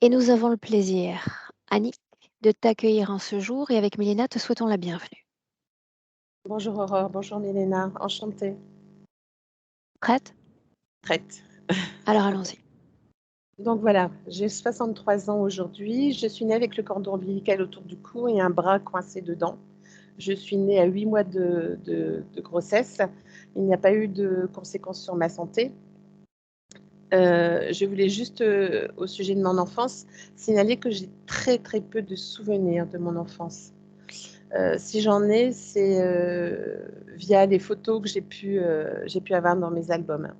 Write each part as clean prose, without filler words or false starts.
Et nous avons le plaisir, Annick, de t'accueillir en ce jour et avec Mélina, te souhaitons la bienvenue. Bonjour Aurore, bonjour Milena, enchantée. Prête? Prête. Alors allons-y. Donc voilà, j'ai 63 ans aujourd'hui. Je suis née avec le cordon ombilical autour du cou et un bras coincé dedans. Je suis née à 8 mois de grossesse. Il n'y a pas eu de conséquences sur ma santé. Je voulais juste, au sujet de mon enfance, signaler que j'ai très très peu de souvenirs de mon enfance. Si j'en ai, c'est via les photos que j'ai pu avoir dans mes albums.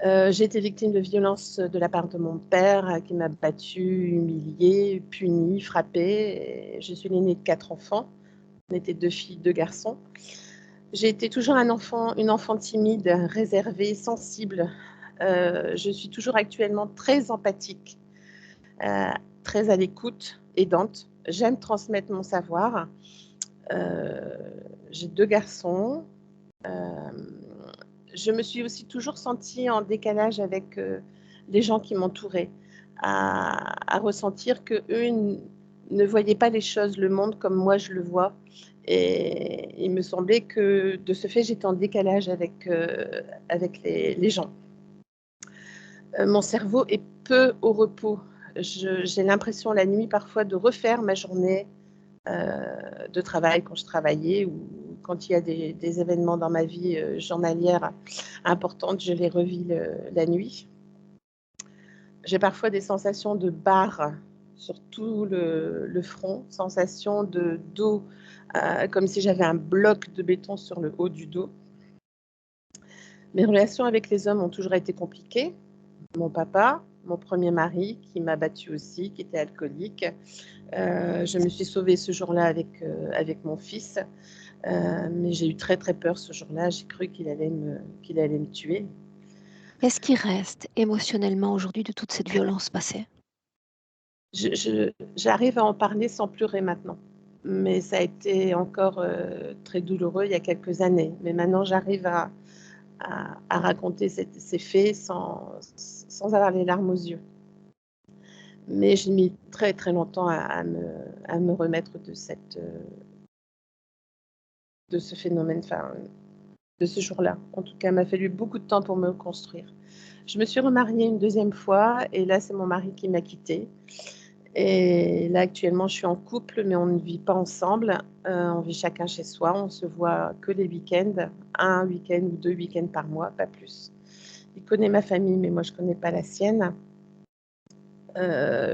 J'ai été victime de violences de la part de mon père qui m'a battue, humiliée, punie, frappée. Et je suis l'aînée de 4 enfants. On était 2 filles, 2 garçons. J'ai été toujours une enfant timide, réservée, sensible. Je suis toujours actuellement très empathique, euh, très à l'écoute, aidante. J'aime transmettre mon savoir. Euh, j'ai 2 garçons. Euh, je me suis aussi toujours sentie en décalage avec les gens qui m'entouraient, à ressentir qu'eux ne voyaient pas les choses, le monde comme moi je le vois. Et il me semblait que de ce fait, j'étais en décalage avec les gens. Mon cerveau est peu au repos. J'ai l'impression la nuit parfois de refaire ma journée de travail quand je travaillais ou quand il y a des événements dans ma vie journalière importante, je les revis la nuit. J'ai parfois des sensations de barre sur tout le front, sensation de dos, comme si j'avais un bloc de béton sur le haut du dos. Mes relations avec les hommes ont toujours été compliquées. Mon papa, mon premier mari, qui m'a battue aussi, qui était alcoolique. Je me suis sauvée ce jour-là avec mon fils. Mais j'ai eu très très peur ce jour-là. J'ai cru qu'il allait me tuer. Qu'est-ce qui reste émotionnellement aujourd'hui de toute cette violence passée? J'arrive à en parler sans pleurer maintenant. Mais ça a été encore très douloureux il y a quelques années. Mais maintenant, j'arrive à raconter ces faits sans avoir les larmes aux yeux. Mais j'ai mis très très longtemps à me remettre de ce phénomène, enfin, de ce jour-là. En tout cas, il m'a fallu beaucoup de temps pour me construire. Je me suis remariée une deuxième fois et là, c'est mon mari qui m'a quittée. Et là, actuellement, je suis en couple, mais on ne vit pas ensemble. On vit chacun chez soi. On se voit que les week-ends, un week-end ou 2 week-ends par mois, pas plus. Il connaît ma famille, mais moi, je ne connais pas la sienne.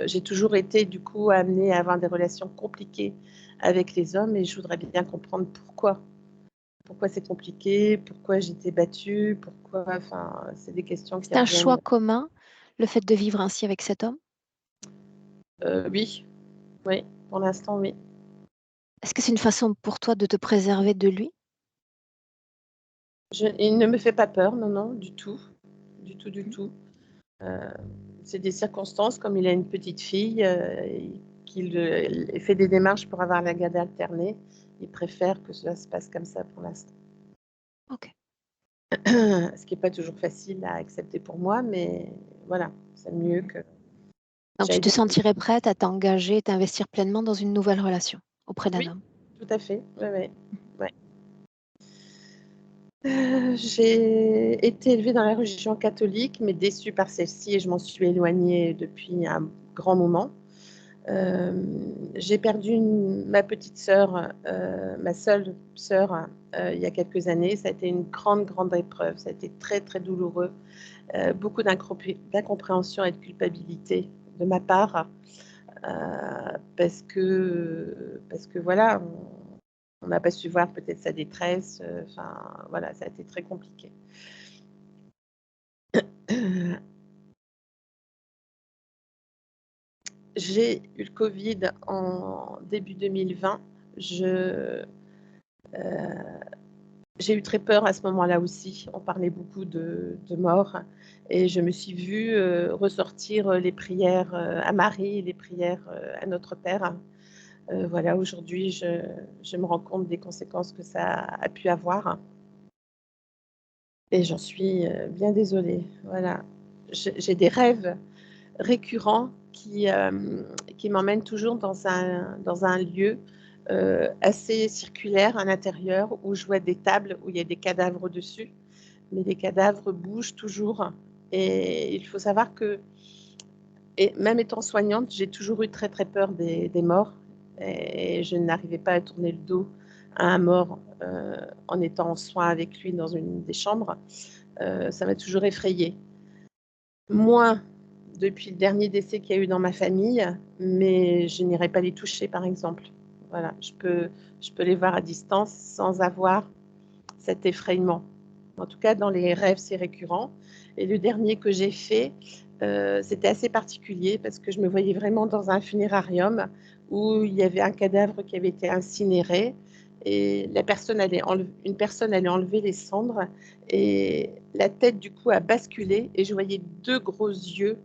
J'ai toujours été, du coup, amenée à avoir des relations compliquées avec les hommes et je voudrais bien comprendre pourquoi. Pourquoi c'est compliqué, pourquoi j'étais battue, pourquoi, enfin, c'est des questions qui C'est un choix reviennent. commun, le fait de vivre ainsi avec cet homme? Oui, oui, pour l'instant, oui. Est-ce que c'est une façon pour toi de te préserver de lui? Il ne me fait pas peur, non, non, du tout, du tout, du Mmh. tout. Euh, c'est des circonstances, comme il a une petite fille, qu'il fait des démarches pour avoir la garde alternée. Il préfère que cela se passe comme ça pour l'instant. OK. Ce qui n'est pas toujours facile à accepter pour moi, mais voilà, c'est mieux Mmh. que Donc tu j'aille te des... sentirais prête à t'engager, t'investir pleinement dans une nouvelle relation auprès d'un Oui, homme? tout à fait, oui, oui. Mmh. Ouais. J'ai été élevée dans la religion catholique, mais déçue par celle-ci et je m'en suis éloignée depuis un grand moment. J'ai perdu ma petite sœur, ma seule sœur, il y a quelques années. Ça a été une grande, grande épreuve. Ça a été très, très douloureux. Beaucoup d'incompréhension et de culpabilité de ma part, parce que voilà, on n'a pas su voir peut-être sa détresse. Enfin, voilà, ça a été très compliqué. J'ai eu le Covid en début 2020. Je, J'ai eu très peur à ce moment-là aussi. On parlait beaucoup de mort et je me suis vue ressortir les prières à Marie et les prières à Notre Père. Voilà, aujourd'hui, je me rends compte des conséquences que ça a pu avoir et j'en suis bien désolée. Voilà, j'ai des rêves récurrent qui m'emmène toujours dans un lieu assez circulaire à l'intérieur où je vois des tables où il y a des cadavres dessus, mais les cadavres bougent toujours. Et il faut savoir que, et même étant soignante, j'ai toujours eu très très peur des morts et je n'arrivais pas à tourner le dos à un mort en étant en soins avec lui dans une des chambres. Ça m'a toujours effrayée. Moins depuis le dernier décès qu'il y a eu dans ma famille, mais je n'irai pas les toucher, par exemple. Voilà, je peux les voir à distance sans avoir cet effrayement. En tout cas, dans les rêves, c'est récurrent. Et le dernier que j'ai fait, c'était assez particulier parce que je me voyais vraiment dans un funérarium où il y avait un cadavre qui avait été incinéré et une personne allait enlever les cendres et la tête du coup a basculé et je voyais deux gros yeux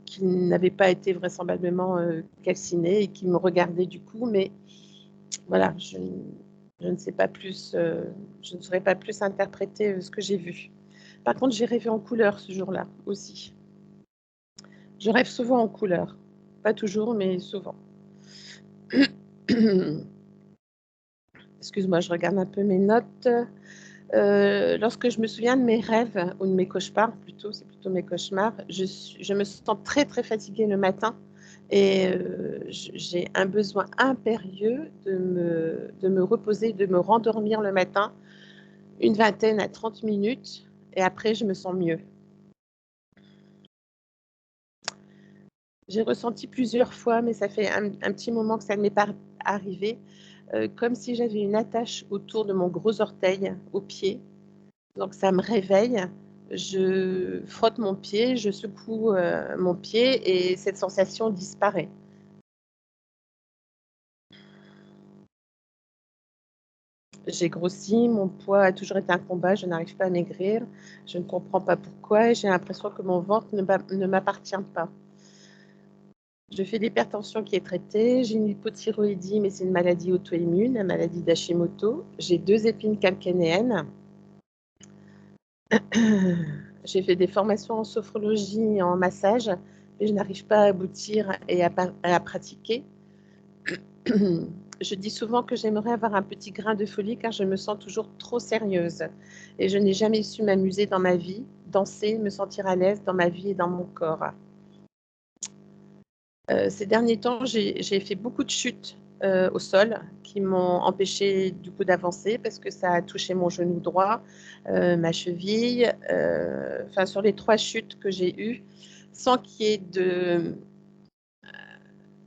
qui n'avaient pas été vraisemblablement calcinés et qui me regardaient du coup, mais voilà, je ne sais pas plus, je ne saurais pas plus interpréter ce que j'ai vu. Par contre, j'ai rêvé en couleur ce jour-là aussi. Je rêve souvent en couleur. Pas toujours, mais souvent. Excuse-moi, je regarde un peu mes notes. Lorsque je me souviens de mes rêves, ou de mes cauchemars plutôt, c'est plutôt mes cauchemars, je me sens très très fatiguée le matin et j'ai un besoin impérieux de me reposer, de me rendormir le matin, une vingtaine à 30 minutes, et après je me sens mieux. J'ai ressenti plusieurs fois, mais ça fait un petit moment que ça ne m'est pas arrivé, comme si j'avais une attache autour de mon gros orteil au pied. Donc ça me réveille, je frotte mon pied, je secoue mon pied et cette sensation disparaît. J'ai grossi, mon poids a toujours été un combat, je n'arrive pas à maigrir, je ne comprends pas pourquoi et j'ai l'impression que mon ventre ne m'appartient pas. Je fais l'hypertension qui est traitée, j'ai une hypothyroïdie, mais c'est une maladie auto-immune, la maladie d'Hashimoto. J'ai 2 épines calcanéennes. J'ai fait des formations en sophrologie et en massage, mais je n'arrive pas à aboutir et à pratiquer. Je dis souvent que j'aimerais avoir un petit grain de folie car je me sens toujours trop sérieuse et je n'ai jamais su m'amuser dans ma vie, danser, me sentir à l'aise dans ma vie et dans mon corps. Ces derniers temps, j'ai fait beaucoup de chutes au sol qui m'ont empêché du coup d'avancer parce que ça a touché mon genou droit, ma cheville, enfin sur les 3 chutes que j'ai eues, sans qu'il y ait de...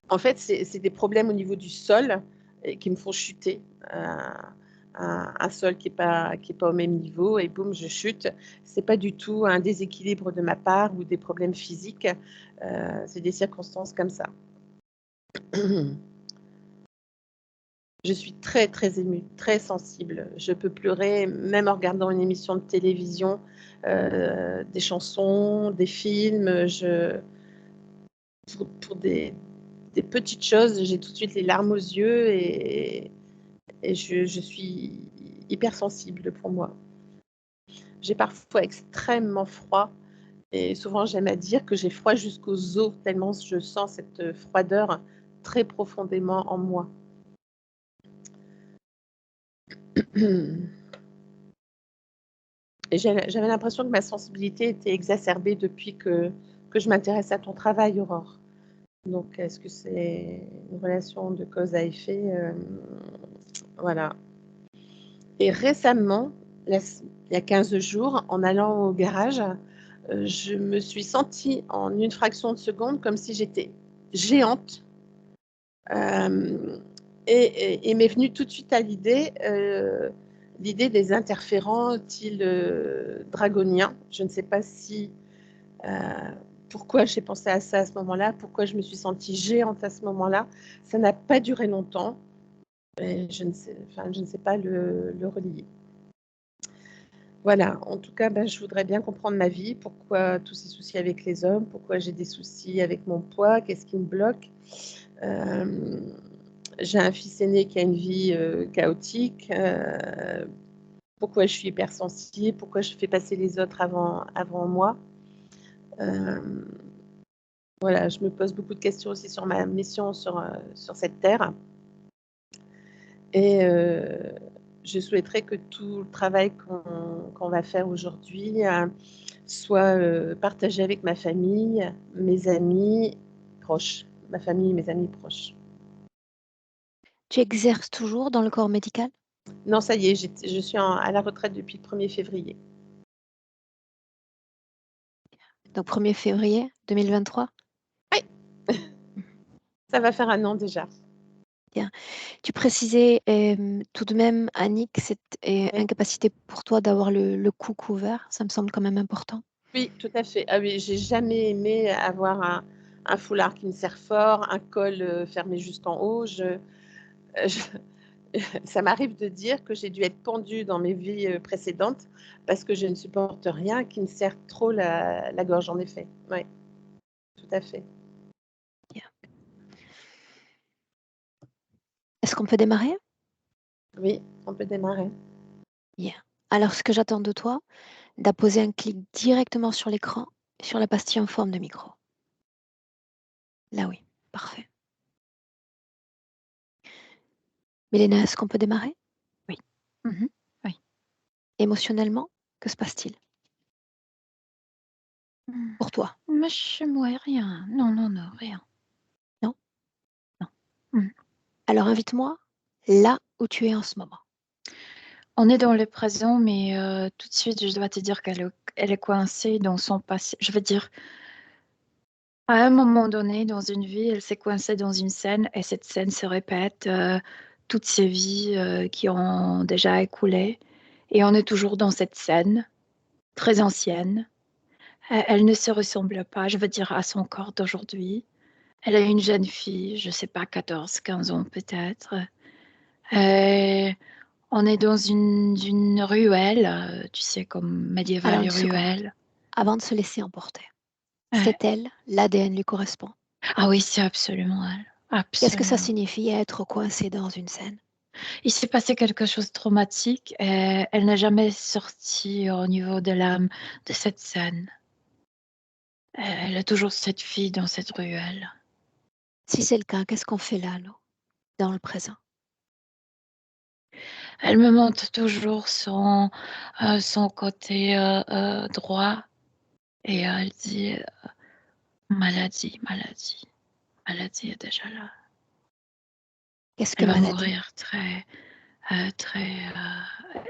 En fait, c'est des problèmes au niveau du sol qui me font chuter. Un sol qui est pas au même niveau et boum, je chute. C'est pas du tout un déséquilibre de ma part ou des problèmes physiques. C'est des circonstances comme ça. Je suis très, très émue, très sensible. Je peux pleurer même en regardant une émission de télévision, des chansons, des films. Pour des petites choses, j'ai tout de suite les larmes aux yeux et je suis hypersensible pour moi. J'ai parfois extrêmement froid et souvent j'aime à dire que j'ai froid jusqu'aux os tellement je sens cette froideur très profondément en moi. Et j'avais l'impression que ma sensibilité était exacerbée depuis que je m'intéresse à ton travail, Aurore. Donc, est-ce que c'est une relation de cause à effet Voilà. Et récemment, il y a 15 jours, en allant au garage, je me suis sentie en une fraction de seconde comme si j'étais géante. Euh, et m'est venue tout de suite à l'idée des interférents type dragoniens. Je ne sais pas si euh, pourquoi j'ai pensé à ça à ce moment-là, pourquoi je me suis sentie géante à ce moment-là. Ça n'a pas duré longtemps et je ne sais pas le relier. Voilà, en tout cas, ben, je voudrais bien comprendre ma vie, pourquoi tous ces soucis avec les hommes, pourquoi j'ai des soucis avec mon poids, qu'est-ce qui me bloque. Euh, j'ai un fils aîné qui a une vie chaotique. Pourquoi je suis hypersensible, pourquoi je fais passer les autres avant moi. Hem, voilà, je me pose beaucoup de questions aussi sur ma mission sur cette terre et je souhaiterais que tout le travail qu'on va faire aujourd'hui, soit, partagé avec ma famille, mes amis proches, ma famille et mes amis proches. Tu exerces toujours dans le corps médical? Non, ça y est, je suis à la retraite depuis le 1er février. Donc 1er février 2023? Oui, ça va faire 1 an déjà. Bien. Tu précisais, tout de même, Annick, cette, Oui, incapacité pour toi d'avoir le cou couvert, ça me semble quand même important. oui, tout à fait. Ah oui, j'ai jamais aimé avoir un foulard qui me serre fort, un col, fermé jusqu'en haut. Je ça m'arrive de dire que j'ai dû être pendue dans mes vies, précédentes parce que je ne supporte rien qui me serre trop la gorge, en effet. Oui, tout à fait. Bien. Est-ce qu'on peut démarrer? Oui, on peut démarrer. Bien. Alors ce que j'attends de toi, d'apposer un clic directement sur l'écran, sur la pastille en forme de micro. Là oui, parfait. Milena, est-ce qu'on peut démarrer? Oui. Mmh. Oui. Émotionnellement, que se passe-t-il Mmh. pour toi? Mais chez moi, rien. Non, non, non, rien. Non? Non. Mmh. Alors invite-moi là où tu es en ce moment. On est dans le présent, mais tout de suite, je dois te dire qu'elle est coincée dans son passé. Je veux dire, à un moment donné, dans une vie, elle s'est coincée dans une scène et cette scène se répète, toutes ces vies, qui ont déjà écoulé et on est toujours dans cette scène très ancienne. Elle ne se ressemble pas, je veux dire, à son corps d'aujourd'hui. Elle est une jeune fille, je sais pas, 14, 15 ans peut-être. Euh, on est dans une ruelle, tu sais, comme Alors médiévale une seconde, ruelle. avant de se laisser emporter. Ouais. C'est elle, l'ADN lui correspond. Ah oui, c'est absolument elle. Qu'est-ce que ça Absolument. signifie être coincé dans une scène? Il s'est passé quelque chose de traumatique et elle n'a jamais sorti au niveau de l'âme de cette scène. Elle est toujours cette fille dans cette ruelle. Si c'est le cas, qu'est-ce qu'on fait là, nous, dans le présent? Elle me montre toujours son côté droit et elle dit maladie, maladie. Maladie est déjà là. Qu'est-ce que Elle va maladie? mourir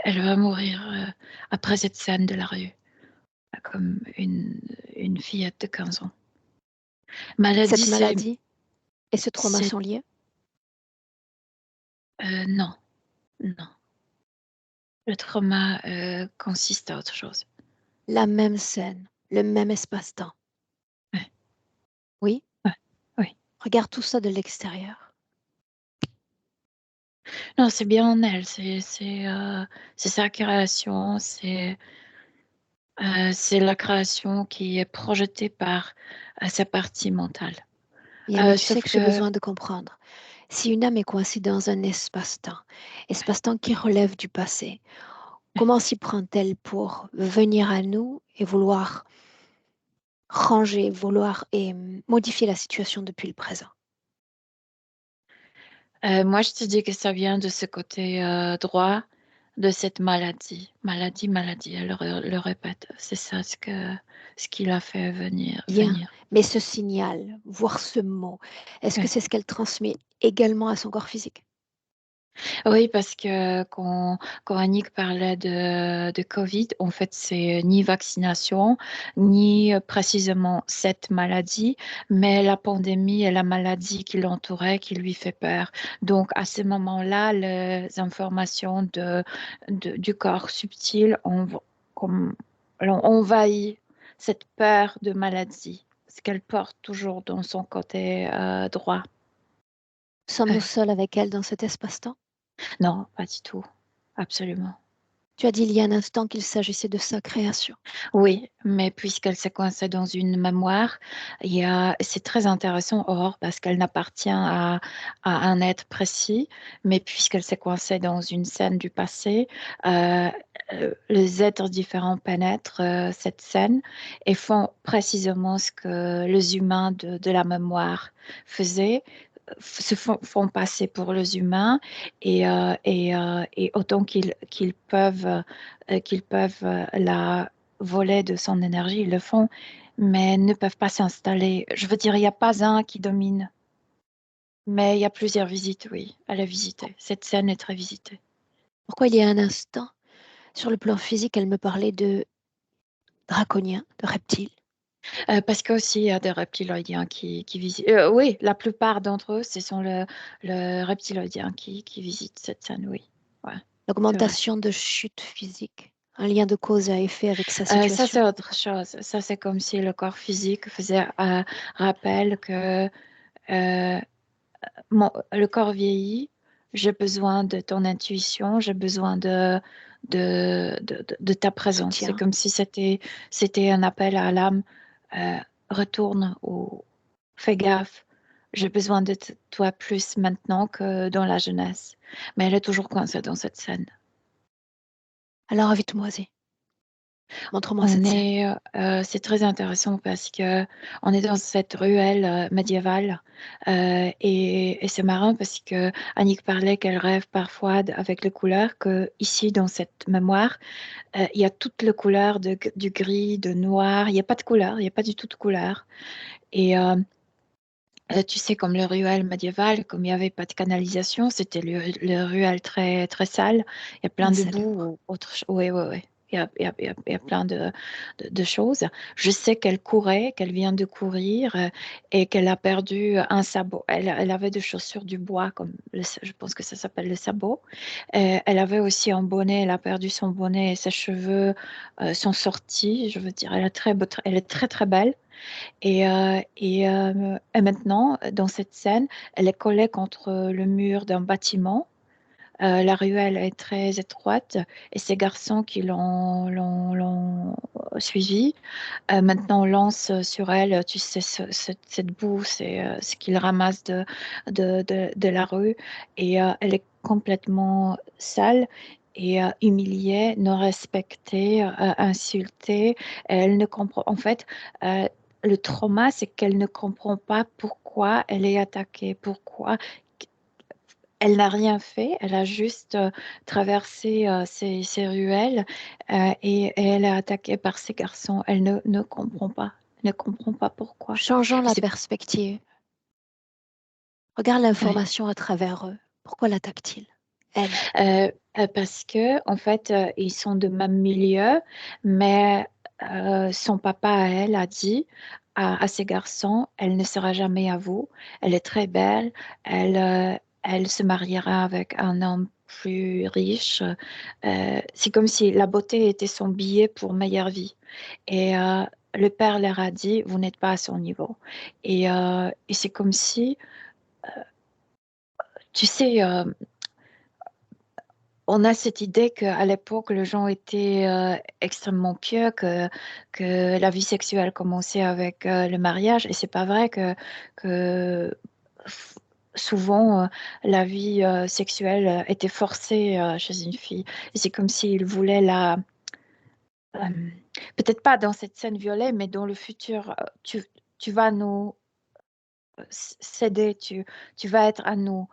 elle va mourir après cette scène de la rue, comme une fillette de 15 ans. Maladie, Cette maladie et ce trauma c'est sont liés? non, non. Le trauma consiste à autre chose. La même scène, le même espace-temps. Ouais, Oui? ouais, oui. Regarde tout ça de l'extérieur. Non, c'est bien en elle. C'est sa création. C'est la création qui est projetée par sa partie mentale. Bien, mais tu sais Sauf que j'ai que besoin de comprendre. Si une âme est coincée dans un espace-temps, espace-temps qui relève du passé, comment s'y prend-elle pour venir à nous et vouloir ranger, vouloir et modifier la situation depuis le présent? moi, je te dis que ça vient de ce côté droit de cette maladie. Maladie, maladie. Elle le répète. C'est ça ce qui l'a fait Bien, venir. mais ce signal, voire ce mot, est-ce que Ouais. c'est ce qu'elle transmet également à son corps physique? Oui, parce que quand Annick parlait de Covid, en fait, c'est ni vaccination, ni précisément cette maladie, mais la pandémie et la maladie qui l'entourait, qui lui fait peur. Donc, à ce moment-là, les informations du corps subtil comme, ont envahi cette peur de maladie, ce qu'elle porte toujours dans son côté droit. Sommes-nous Ouais. seuls avec elle dans cet espace-temps? Non, pas du tout. Absolument. Tu as dit il y a un instant qu'il s'agissait de sa création. Oui, mais puisqu'elle s'est coincée dans une mémoire, c'est très intéressant, Aurore, parce qu'elle n'appartient à un être précis, mais puisqu'elle s'est coincée dans une scène du passé, euh, les êtres différents pénètrent cette scène et font précisément ce que les humains de la mémoire faisaient, font passer pour les humains et autant qu'ils peuvent la voler de son énergie, ils le font, mais ne peuvent pas s'installer. Je veux dire, il n'y a pas un qui domine, mais il y a plusieurs visites, oui, à la visiter. Cette scène est très visitée. Pourquoi il y a un instant, sur le plan physique, elle me parlait de draconiens, de reptiles. Parce qu'aussi, il y a des reptiloïdiens qui visitent. Oui, la plupart d'entre eux, ce sont le reptiloïdien qui visite cette scène, oui. Ouais, c'est vrai. L'augmentation de chute physique, un lien de cause à effet avec sa Ça, situation. c'est autre chose. Ça, c'est comme si le corps physique faisait rappel que le corps vieillit, j'ai besoin de ton intuition, j'ai besoin de ta présence. C'est Soutien. comme si c'était un appel à l'âme, euh, retourne ou fais gaffe. J'ai besoin de toi plus maintenant que dans la jeunesse. Mais elle est toujours coincée dans cette scène. Alors invite-moi-y. Montre-moi cette scène. C'est très intéressant parce que on est dans cette ruelle médiévale et c'est marrant parce que Annick parlait qu'elle rêve parfois avec les couleurs que ici dans cette mémoire il y a toutes les couleurs du gris, de noir. Il n'y a pas de couleur, il n'y a pas du tout de couleur. Et tu sais, comme le ruelle médiéval, comme il n'y avait pas de canalisation, c'était le ruelle très, très sale. Il y a plein de boue Insalubre. ou autre chose. Oui, oui, oui. Il y a plein de choses. Je sais qu'elle courait, qu'elle vient de courir et qu'elle a perdu un sabot. Elle avait des chaussures du bois, comme je pense que ça s'appelle le sabot. Elle avait aussi un bonnet, elle a perdu son bonnet et ses cheveux sont sortis. Je veux dire, elle est très, très belle. Et maintenant, dans cette scène, elle est collée contre le mur d'un bâtiment. La ruelle est très étroite et ces garçons qui l'ont suivie, maintenant lancent sur elle, tu sais, cette boue, c'est ce qu'ils ramassent de la rue. Et elle est complètement sale et humiliée, non respectée, insultée. Elle ne comprend, en fait, le trauma, c'est qu'elle ne comprend pas pourquoi elle est attaquée, pourquoi elle n'a rien fait, elle a juste traversé ces ruelles et elle est attaquée par ces garçons. Elle ne comprend pas, ne comprend pas pourquoi. Changeons Et la c'est perspective. Regarde ouais. l'information à travers eux. Pourquoi l'attaque-t-il? Elle. Parce que en fait, ils sont de même milieu, mais son papa à elle a dit à ces garçons, elle ne sera jamais à vous. Elle est très belle. Elle se mariera avec un homme plus riche. C'est comme si la beauté était son billet pour meilleure vie. Et le père leur a dit, vous n'êtes pas à son niveau. Et c'est comme si, tu sais, on a cette idée qu'à l'époque, les gens étaient extrêmement pieux, que la vie sexuelle commençait avec le mariage. Et c'est pas vrai que souvent la vie sexuelle était forcée chez une fille. Et c'est comme s'il voulait euh, peut-être pas dans cette scène violée, mais dans le futur, tu vas nous céder, tu vas être à nous.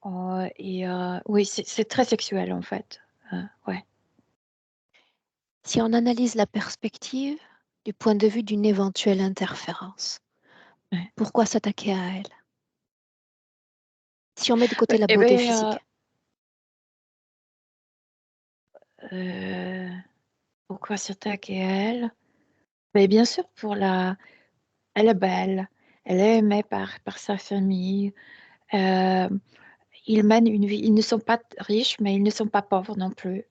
Oui, c'est très sexuel en fait. Ouais. Si on analyse la perspective du point de vue d'une éventuelle interférence, Ouais. pourquoi s'attaquer à elle? Si on met de côté la Eh beauté bien, physique, pourquoi s'attaquer à elle? Mais bien sûr, elle est belle, elle est aimée par sa famille. Euh, Ils mènent une vie, ils ne sont pas riches, mais ils ne sont pas pauvres non plus.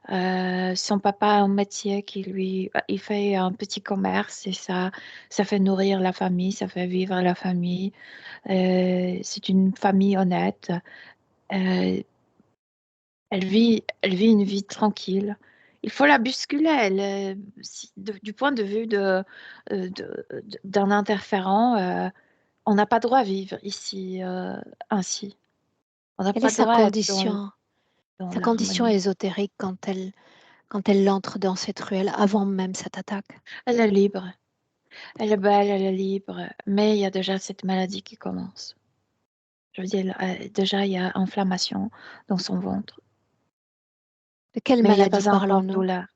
Son papa a un métier il fait un petit commerce et ça fait nourrir la famille, ça fait vivre la famille. C'est une famille honnête. Euh, elle vit une vie tranquille. il faut la bousculer. Du point de vue d'un interférent, on n'a pas droit à vivre ici ainsi. On n'a Quelle est pas droit à être dans sa condition l'harmonie. ésotérique quand elle entre dans cette ruelle avant même cette attaque? Elle est libre. Elle est belle, elle est libre. Mais il y a déjà cette maladie qui commence. Je veux dire, déjà, il y a inflammation dans son ventre. De quelle Mais il n'y a maladie pas encore de parlons-nous? douleur.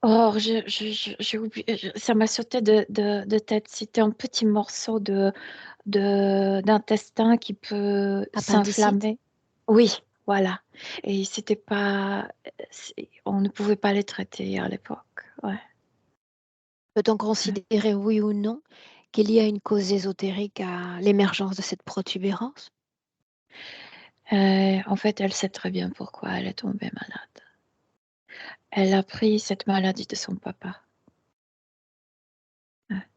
Oh, j'ai oublié, ça m'a sauté de tête. C'était un petit morceau d'intestin qui peut Appendicite? s'inflammer. Oui, voilà. Et c'était pas, on ne pouvait pas les traiter à l'époque. Ouais. Peut-on considérer, oui ou non, qu'il y a une cause ésotérique à l'émergence de cette protubérance? En fait, elle sait très bien pourquoi elle est tombée malade. Elle a pris cette maladie de son papa. Ouais,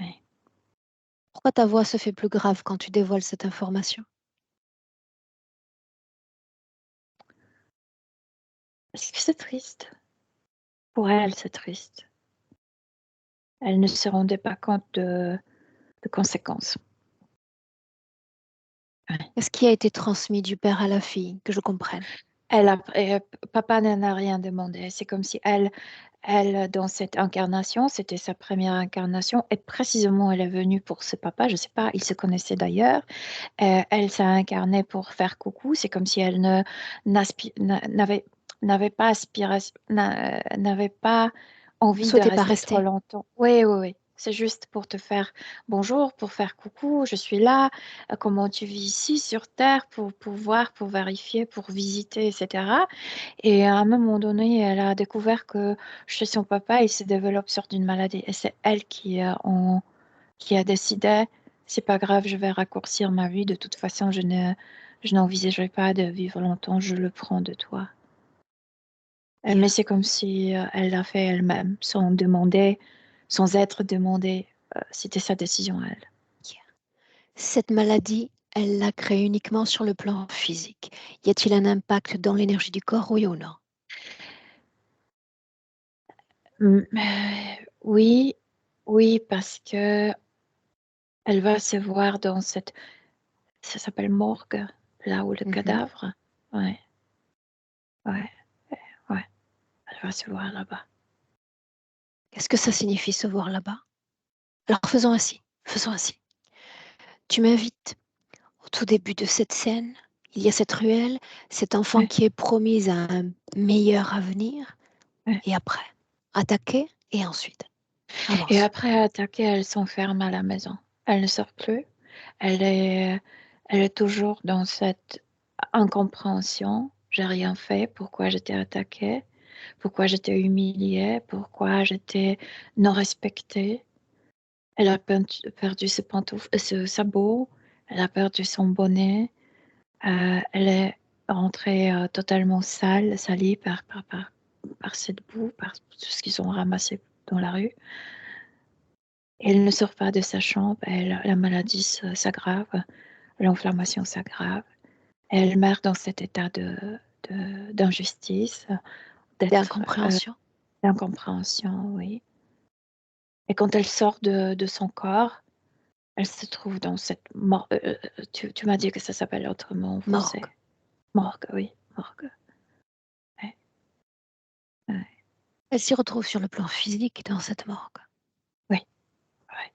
ouais. Pourquoi ta voix se fait plus grave quand tu dévoiles cette information? Parce que c'est triste. Pour elle, c'est triste. Elle ne se rendait pas compte de conséquences. Ouais. Qu'est-ce qui a été transmis du père à la fille, que je comprenne? Papa n'en a rien demandé. C'est comme si elle, dans cette incarnation, c'était sa première incarnation, et précisément, elle est venue pour ce papa. Je ne sais pas, ils se connaissaient d'ailleurs. Elle s'est incarnée pour faire coucou. C'est comme si elle n'avait pas n'avait pas Ne envie de souhaitais pas rester trop rester. longtemps. Oui, oui, oui. C'est juste pour te faire bonjour, pour faire coucou, je suis là, comment tu vis ici sur Terre, pour voir, pour vérifier, pour visiter, etc. Et à un moment donné, elle a découvert que chez son papa, il se développe sorte d'une maladie. Et c'est elle qui a décidé, c'est pas grave, je vais raccourcir ma vie. De toute façon, je n'envisagerai pas de vivre longtemps, je le prends de toi. Bien, Mais c'est comme si elle l'a fait elle-même, sans demander, sans être demandée. C'était sa décision à elle. bien. Cette maladie, elle l'a créée uniquement sur le plan physique. Y a-t-il un impact dans l'énergie du corps, oui ou non? Oui, oui, parce que elle va se voir dans ça s'appelle morgue, là où le Mhm. cadavre. Ouais, ouais, ouais. Elle va se voir là-bas. Qu'est-ce que ça signifie se voir là-bas? Alors faisons ainsi, faisons ainsi. Tu m'invites au tout début de cette scène. Il y a cette ruelle, cet enfant Ouais, qui est promise à un meilleur avenir. ouais. Et après, attaquer et ensuite, Et avance. après attaquer, elle s'enferme à la maison. Elle ne sort plus. Elle est, elle est toujours dans cette incompréhension. J'ai rien fait. Pourquoi j'étais attaquée? Pourquoi j'étais humiliée? Pourquoi j'étais non respectée? Elle a perdu ses pantoufles, ce sabot. Elle a perdu son bonnet. Elle est rentrée totalement sale, salie par cette boue, par tout ce qu'ils ont ramassé dans la rue. Elle ne sort pas de sa chambre, la maladie s'aggrave, l'inflammation s'aggrave. Elle meurt dans cet état d'injustice, euh, D'incompréhension. d'incompréhension, oui. Et quand elle sort de son corps, elle se trouve dans cette tu m'as dit que ça s'appelle autrement en français. Morgue. Morgue, oui, morgue. Ouais, ouais, Elle s'y retrouve sur le plan physique dans cette morgue. oui, ouais.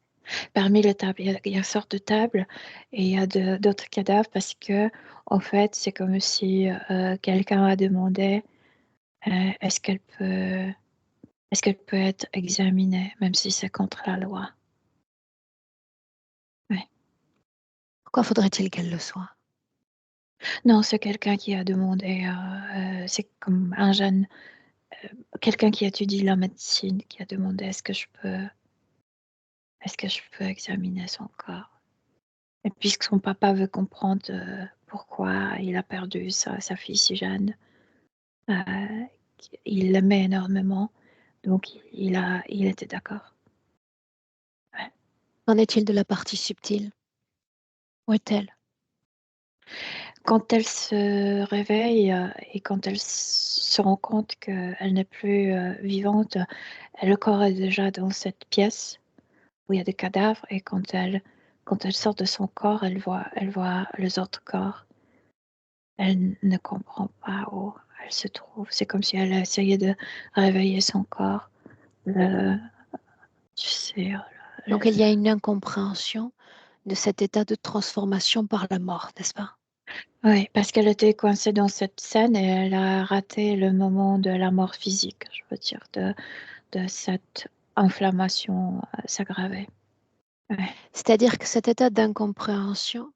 Parmi les tables, il y a une sorte de table et il y a d'autres cadavres parce que, en fait, c'est comme si quelqu'un a demandé est-ce qu'elle peut être examinée, même si c'est contre la loi. Ouais. Pourquoi faudrait-il qu'elle le soit? Non, c'est quelqu'un qui a demandé, c'est comme un jeune, quelqu'un qui étudie la médecine, qui a demandé est-ce que je peux examiner son corps. Et puisque son papa veut comprendre pourquoi il a perdu sa fille si jeune, euh, il l'aimait énormément, donc il était d'accord. Ouais. Qu'en est-il de la partie subtile? Où est-elle? Quand elle se réveille et quand elle se rend compte qu'elle n'est plus vivante, le corps est déjà dans cette pièce où il y a des cadavres et quand elle sort de son corps, elle voit les autres corps. Elle ne comprend pas où elle se trouve. C'est comme si elle essayait de réveiller son corps. Tu sais, Donc il y a une incompréhension de cet état de transformation par la mort, n'est-ce pas? oui, parce qu'elle était coincée dans cette scène et elle a raté le moment de la mort physique, je veux dire, de cette inflammation s'aggraver. Ouais. C'est-à-dire que cet état d'incompréhension,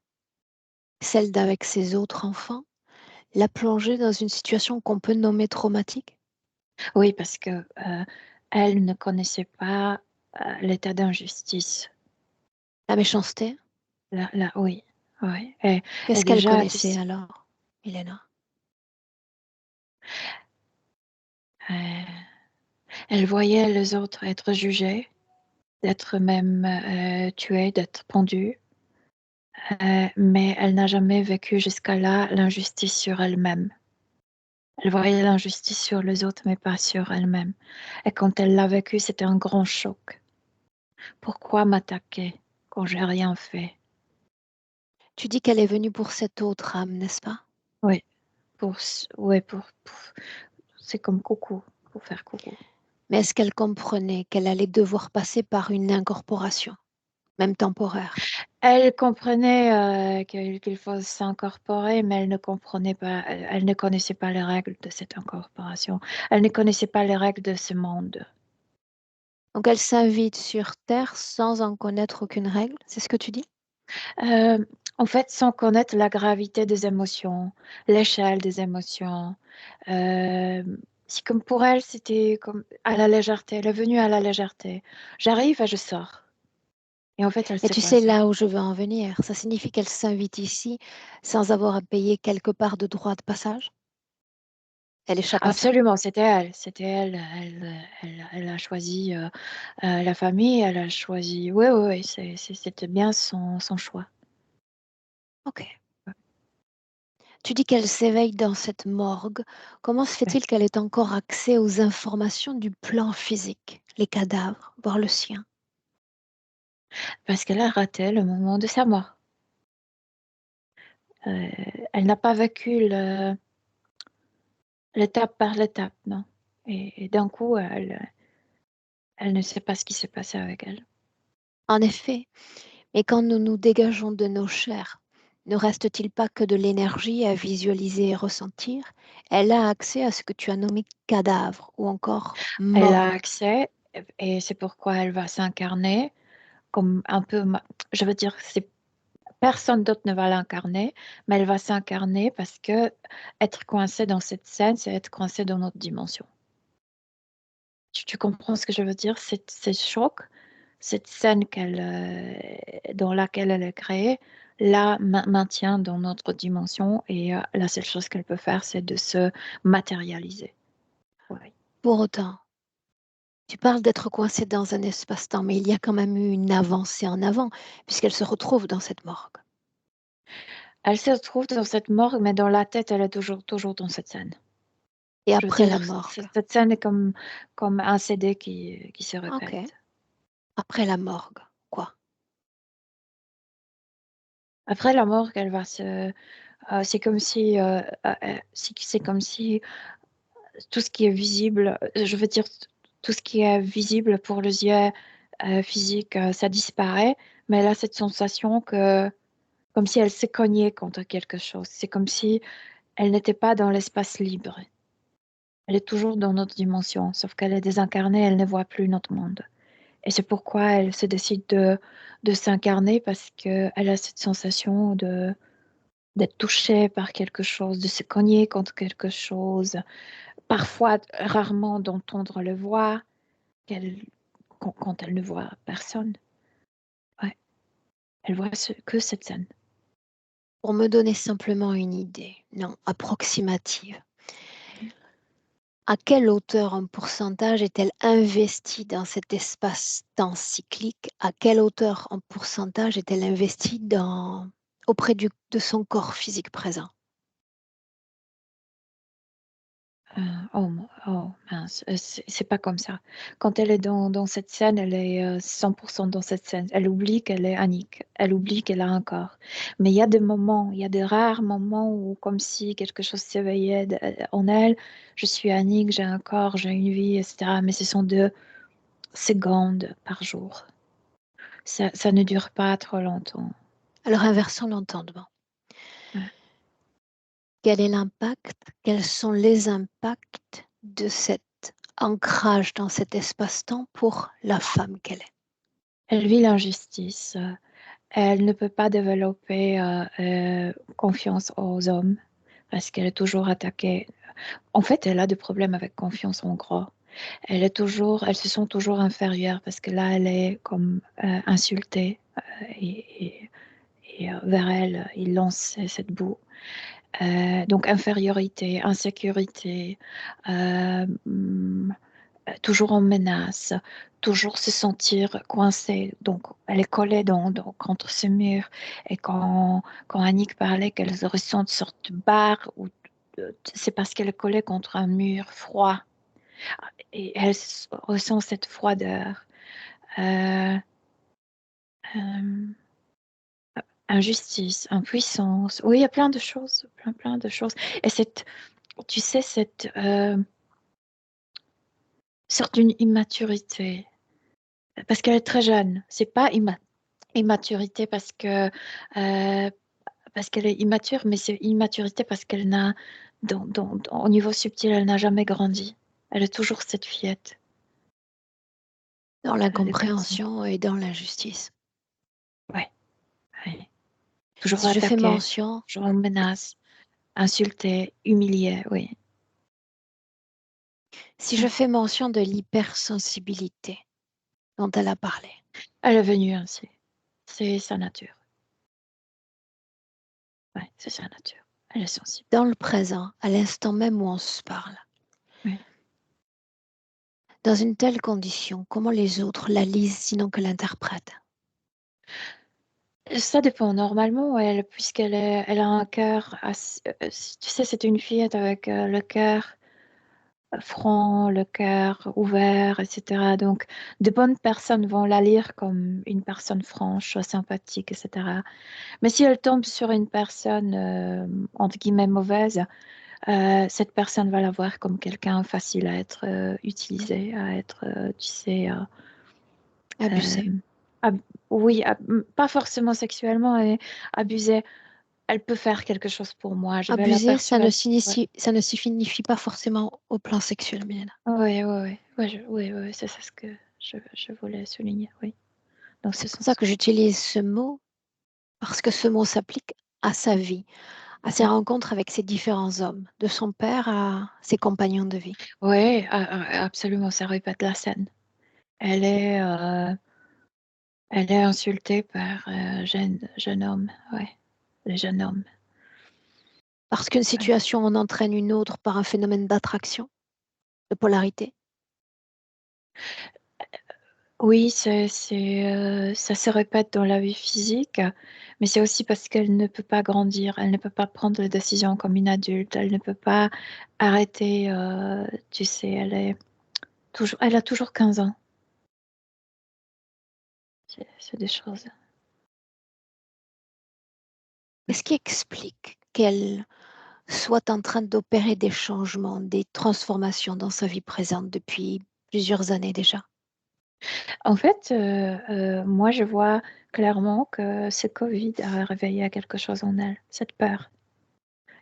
celle d'avec ses autres enfants, l'a plongée dans une situation qu'on peut nommer traumatique? Oui, parce que elle ne connaissait pas l'état d'injustice. La méchanceté? Oui, oui. Et Qu'est-ce qu'elle déjà, connaissait alors, Milena? euh, elle voyait les autres être jugés, d'être même tués, d'être pendus, mais elle n'a jamais vécu jusqu'à là l'injustice sur elle-même. Elle voyait l'injustice sur les autres, mais pas sur elle-même. Et quand elle l'a vécu, c'était un grand choc. Pourquoi m'attaquer quand j'ai rien fait? Tu dis qu'elle est venue pour cette autre âme, n'est-ce pas? Oui, ouais, c'est comme coucou, pour faire coucou. Mais est-ce qu'elle comprenait qu'elle allait devoir passer par une incorporation, même temporaire? Elle comprenait qu'il faut s'incorporer, mais elle ne comprenait pas, elle ne connaissait pas les règles de cette incorporation. Elle ne connaissait pas les règles de ce monde. Donc elle s'invite sur Terre sans en connaître aucune règle, c'est ce que tu dis? Euh, En fait, sans connaître la gravité des émotions, l'échelle des émotions, euh, c'est comme pour elle, c'était comme à la légèreté. Elle est venue à la légèreté. J'arrive et je sors. Et en fait, elle Et s'est tu sais coincée. là où je veux en venir, ça signifie qu'elle s'invite ici sans avoir à payer quelque part de droit de passage? Elle échappe à ça? Absolument, c'était elle. C'était elle. Elle a choisi la famille. Elle a choisi. Oui, oui, oui. C'était bien son choix. Ok. Tu dis qu'elle s'éveille dans cette morgue. Comment se Ouais. fait-il qu'elle ait encore accès aux informations du plan physique, les cadavres, voire le sien? Parce qu'elle a raté le moment de sa mort. Euh, Elle n'a pas vécu l'étape par l'étape, non. Et d'un coup, elle ne sait pas ce qui s'est passé avec elle. En effet, mais quand nous nous dégageons de nos chairs, ne reste-t-il pas que de l'énergie à visualiser et ressentir? Elle a accès à ce que tu as nommé cadavre ou encore Elle a morgue. accès et c'est pourquoi elle va s'incarner comme un peu, je veux dire, personne d'autre ne va l'incarner, mais elle va s'incarner parce que être coincée dans cette scène, c'est être coincée dans notre dimension. Tu comprends ce que je veux dire? C'est choc, cette scène dans laquelle elle est créée, la maintient dans notre dimension et la seule chose qu'elle peut faire, c'est de se matérialiser. Oui. Pour autant, tu parles d'être coincée dans un espace-temps, mais il y a quand même eu une avancée en avant, puisqu'elle se retrouve dans cette morgue. Elle se trouve dans cette morgue, mais dans la tête, elle est toujours dans cette scène. Et Je veux après la dire, morgue, cette scène est comme un CD qui se ok, répète. après la morgue, quoi? Après la mort, c'est comme si, c'est comme si tout ce qui est visible, je veux dire, tout ce qui est visible pour les yeux physiques, ça disparaît, mais elle a cette sensation comme si elle s'est cognée contre quelque chose. C'est comme si elle n'était pas dans l'espace libre. Elle est toujours dans notre dimension, sauf qu'elle est désincarnée, elle ne voit plus notre monde. Et c'est pourquoi elle se décide de s'incarner parce qu'elle a cette sensation d'être touchée par quelque chose, de se cogner contre quelque chose, parfois, rarement d'entendre le voix quand elle ne voit personne. Ouais, elle voit que cette scène. Pour me donner simplement une idée, non, approximative. À quelle hauteur en pourcentage est-elle investie dans cet espace-temps cyclique? À quelle hauteur en pourcentage est-elle investie dans auprès de son corps physique présent. Oh mince, c'est pas comme ça. Quand elle est dans cette scène, elle est 100% dans cette scène. Elle oublie qu'elle est Annick. Elle oublie qu'elle a un corps. Mais il y a des moments, il y a des rares moments où, comme si quelque chose s'éveillait en elle. Je suis Annick, j'ai un corps, j'ai une vie, etc. Mais ce sont 2 secondes par jour. Ça ne dure pas trop longtemps. Alors inversons l'entendement. Ouais. Quel est l'impact? Quels sont les impacts de cet ancrage dans cet espace-temps pour la femme qu'elle est? Elle vit l'injustice. Elle ne peut pas développer confiance aux hommes parce qu'elle est toujours attaquée. En fait, elle a des problèmes avec confiance en gros. Elle se sent toujours inférieure parce que là, elle est comme insultée et vers elle, il lance cette boue. Donc infériorité, insécurité, toujours en menace, toujours se sentir coincée. Donc, elle est collée contre ce mur. Et quand Annick parlait qu'elle ressent une sorte de barre, c'est parce qu'elle est collée contre un mur froid. Et elle ressent cette froideur. Euh, euh, Injustice, impuissance. Oui, il y a plein de choses, plein de choses. Et tu sais, cette sorte d'une immaturité, parce qu'elle est très jeune. C'est pas immaturité parce qu'elle est immature, mais c'est immaturité parce qu'elle n'a, au niveau subtil, elle n'a jamais grandi. Elle est toujours cette fillette. Dans Des personnes. l'incompréhension et dans l'injustice. Ouais, ouais. Toujours Si je fais attaquée, mention, toujours en menace, insultée, humiliée, oui. si je fais mention de l'hypersensibilité dont elle a parlé, Elle est venue ainsi. C'est sa nature. Ouais, c'est sa nature. Elle est sensible. dans le présent, à l'instant même où on se parle, Oui. dans une telle condition, comment les autres la lisent sinon que l'interprètent? Ça dépend. Normalement, elle a un cœur tu sais, c'est une fillette avec le cœur franc, le cœur ouvert, etc. Donc, de bonnes personnes vont la lire comme une personne franche, sympathique, etc. Mais si elle tombe sur une personne, entre guillemets, mauvaise, cette personne va la voir comme quelqu'un facile à être utilisé, à être, tu sais, Abusée. ab- oui, pas forcément sexuellement, et abusé. Elle peut faire quelque chose pour moi, je vais Abuser, l'apercevoir. Ouais. ça ne signifie pas forcément au plan sexuel, Milena. Oui, oui, oui. Oui, c'est ça ce que je voulais souligner, oui, dans ce C'est pour ça sens. que j'utilise ce mot, parce que ce mot s'applique à sa vie, à ses Mhm. rencontres avec ses différents hommes, de son père à ses compagnons de vie. Oui, absolument, ça répète la scène. Elle est, euh, elle est insultée par jeune homme, ouais, les jeunes hommes. Parce qu'une Ouais. situation en entraîne une autre par un phénomène d'attraction, de polarité. Oui, ça se répète dans la vie physique, mais c'est aussi parce qu'elle ne peut pas grandir, elle ne peut pas prendre des décisions comme une adulte, elle ne peut pas arrêter, tu sais, elle a toujours 15 ans. C'est des choses. Qu'est-ce qui explique qu'elle soit en train d'opérer des changements, des transformations dans sa vie présente depuis plusieurs années déjà? En fait, moi, je vois clairement que ce Covid a réveillé quelque chose en elle, cette peur.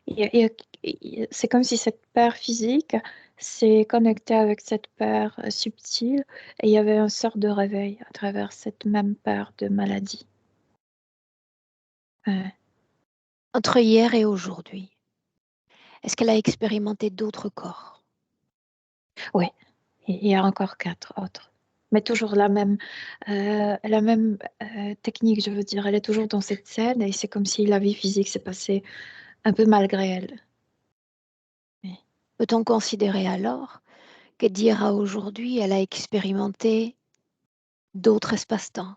C'est comme si cette peur physique s'est connectée avec cette peur subtile et il y avait une sorte de réveil à travers cette même peur de maladie. Ouais. Entre hier et aujourd'hui, est-ce qu'elle a expérimenté d'autres corps? Oui, il y a encore 4 autres. Mais toujours la même technique, je veux dire. Elle est toujours dans cette scène et c'est comme si la vie physique s'est passée un peu malgré elle. Oui. Peut-on considérer alors que d'hier à aujourd'hui, elle a expérimenté d'autres espaces-temps?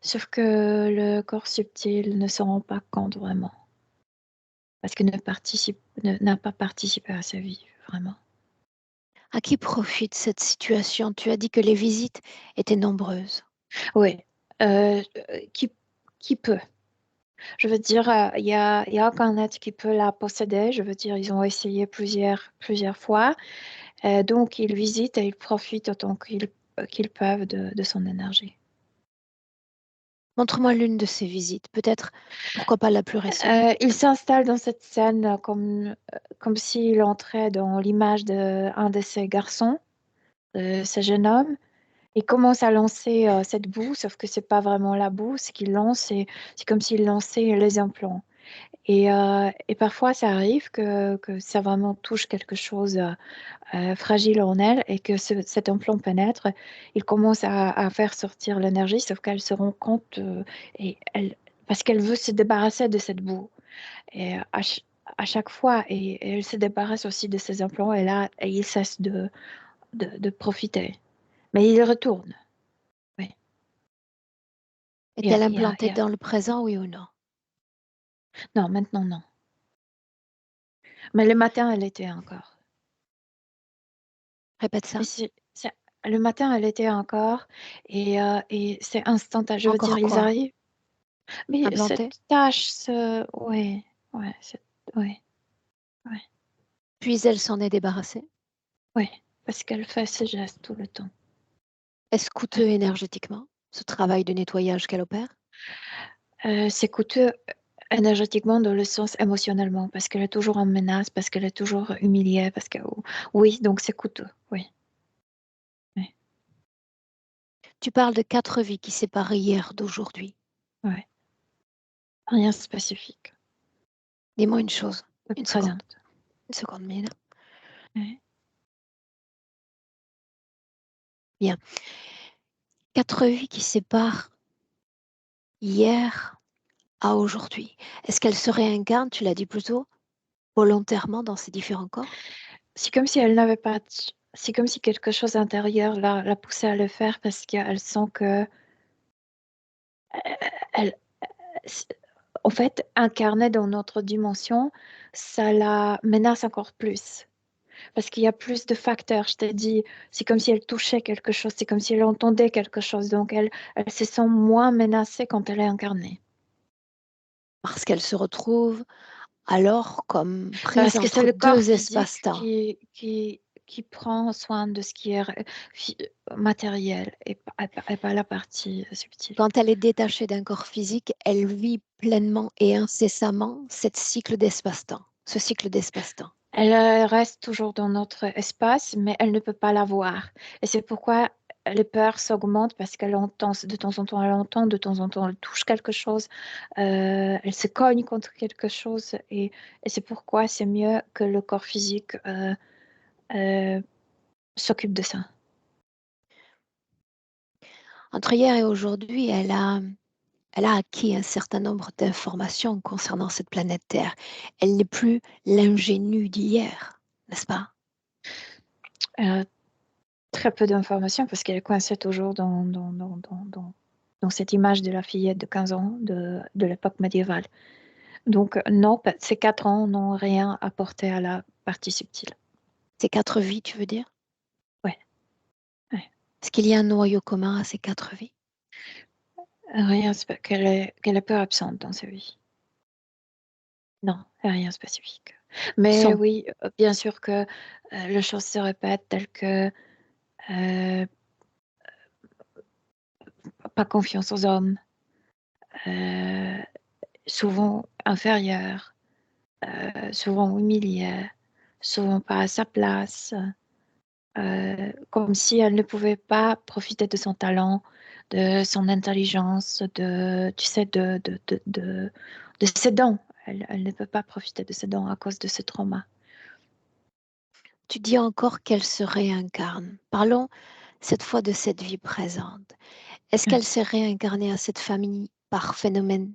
Sauf que le corps subtil ne s'en rend pas compte vraiment. Parce qu'il n'a pas participé à sa vie, vraiment. À qui profite cette situation? Tu as dit que les visites étaient nombreuses. Oui. Qui peut? Je veux dire, il y a aucun être qui peut la posséder. Je veux dire, ils ont essayé plusieurs fois. Donc, ils visitent et ils profitent autant qu'ils peuvent de son énergie. Montre-moi l'une de ces visites, peut-être, pourquoi pas la plus récente? Il s'installe dans cette scène comme s'il entrait dans l'image d'un de ces garçons, ce jeune homme. Il commence à lancer cette boue, sauf que c'est pas vraiment la boue, ce qu'il lance, c'est comme s'il lançait les implants. Et parfois, ça arrive que ça vraiment touche quelque chose fragile en elle et que cet implant pénètre. Il commence à faire sortir l'énergie, sauf qu'elle se rend compte et parce qu'elle veut se débarrasser de cette boue. Et à chaque fois, et elle se débarrasse aussi de ses implants et là, et il cesse de profiter. Mais il retourne. Oui. Est-elle Il y a- il implantée y a- dans le présent, oui ou non? Non, maintenant, non. Mais le matin, elle était encore. Répète ça. Mais le matin, elle était encore. Et c'est instantané. Je veux dire, Encore ils quoi? arrivent. Mais Implantée? cette tâche, ouais, ouais, ouais, ouais, Puis elle s'en est débarrassée. ouais. Parce qu'elle fait ce geste tout le temps. Est-ce coûteux énergétiquement, ce travail de nettoyage qu'elle opère? C'est coûteux énergétiquement dans le sens émotionnellement, parce qu'elle est toujours en menace, parce qu'elle est toujours humiliée, parce que oui, donc c'est coûteux, oui. Oui, Tu parles de 4 vies qui séparent hier d'aujourd'hui. ouais. Rien de spécifique. Dis-moi une chose, une seconde, Présente. une seconde, Mine. Ouais. Bien. 4 vies qui séparent hier à aujourd'hui. Est-ce qu'elle se réincarne, tu l'as dit plus tôt, volontairement dans ces différents corps? C'est comme si elle n'avait pas. C'est comme si quelque chose intérieur l'a poussée à le faire parce qu'elle sent que elle, en fait, incarnée dans notre dimension, ça la menace encore plus. Parce qu'il y a plus de facteurs. Je t'ai dit, c'est comme si elle touchait quelque chose, c'est comme si elle entendait quelque chose. Donc, elle se sent moins menacée quand elle est incarnée. Parce qu'elle se retrouve alors comme prise Parce que c'est entre le corps deux physique espaces-temps. qui prend soin de ce qui est matériel et pas la partie subtile. Quand elle est détachée d'un corps physique, elle vit pleinement et incessamment ce cycle d'espace-temps. Elle reste toujours dans notre espace, mais elle ne peut pas la voir. Et c'est pourquoi les peurs s'augmentent parce qu'elle entend, de temps en temps, elle entend, de temps en temps, elle touche quelque chose, elle se cogne contre quelque chose. Et c'est pourquoi c'est mieux que le corps physique euh, s'occupe de ça. Entre hier et aujourd'hui, elle a acquis un certain nombre d'informations concernant cette planète Terre. Elle n'est plus l'ingénue d'hier, n'est-ce pas? Euh, Très peu d'informations parce qu'elle est coincée toujours dans cette image de la fillette de 15 ans de l'époque médiévale. Donc, non, ces 4 ans n'ont rien apporté à la partie subtile. Ces 4 vies, tu veux dire? Ouais, ouais. Est-ce qu'il y a un noyau commun à ces 4 vies? Rien, qu'elle est peu absente dans sa vie. Non, rien spécifique. Mais Son. oui, bien sûr que les choses se répètent telles que euh, pas confiance aux hommes, euh, souvent inférieur, souvent humilié, souvent pas à sa place, comme si elle ne pouvait pas profiter de son talent, de son intelligence, tu sais, de ses dons. Elle ne peut pas profiter de ses dons à cause de ce trauma. Tu dis encore qu'elle se réincarne. Parlons cette fois de cette vie présente. Est-ce Ouais. qu'elle s'est réincarnée à cette famille par phénomène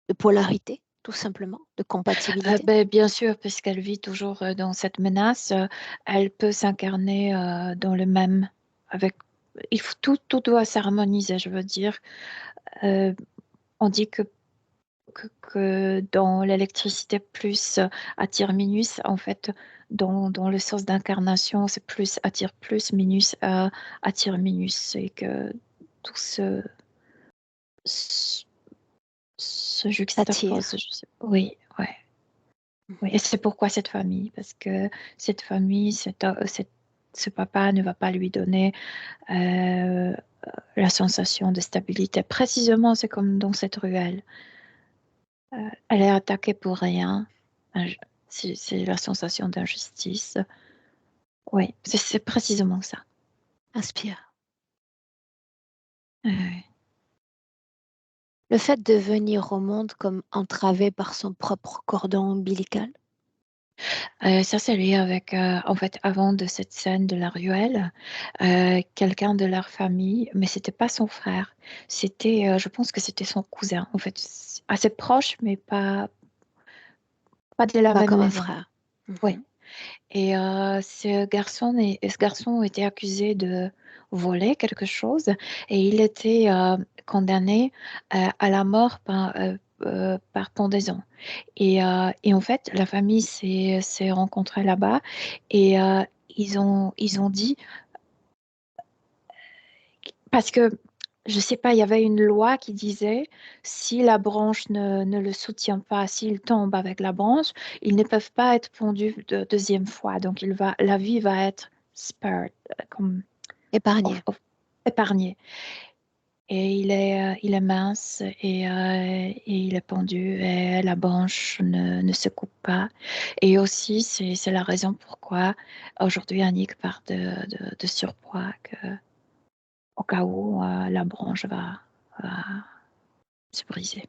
de polarité, tout simplement, de compatibilité? Ben, bien sûr, puisqu'elle vit toujours dans cette menace, elle peut s'incarner dans le même, avec tout doit s'harmoniser, je veux dire. On dit que dans l'électricité, plus attire minus. En fait, dans le sens d'incarnation, c'est plus attire plus, minus attire minus. Et que tout se T'attire. juxtapose. Oui, ouais. Oui. Et c'est pourquoi cette famille, parce que cette famille, ce papa ne va pas lui donner la sensation de stabilité. Précisément, c'est comme dans cette ruelle. Elle est attaquée pour rien. C'est la sensation d'injustice. Oui, c'est précisément ça. Inspire. Euh, Le fait de venir au monde comme entravé par son propre cordon ombilical. Ça, c'est lié avec, en fait, avant de cette scène de la ruelle, quelqu'un de leur famille, mais c'était pas son frère. C'était, je pense que c'était son cousin, en fait, assez proche, mais pas de la Pas même comme un maison. frère. Oui. Et ce garçon était accusé de voler quelque chose et il était condamné à la mort par pendaison. Et en fait, la famille s'est rencontrée là-bas et ils ont dit, parce que je sais pas, il y avait une loi qui disait si la branche ne le soutient pas, s'il tombe avec la branche, ils ne peuvent pas être pondus de deuxième fois. Donc la vie va être spared, comme Épargné. épargnée. Et il est mince et il est pendu et la branche ne se coupe pas. Et aussi, c'est la raison pourquoi aujourd'hui Annick part de surpoids, au cas où la branche va se briser.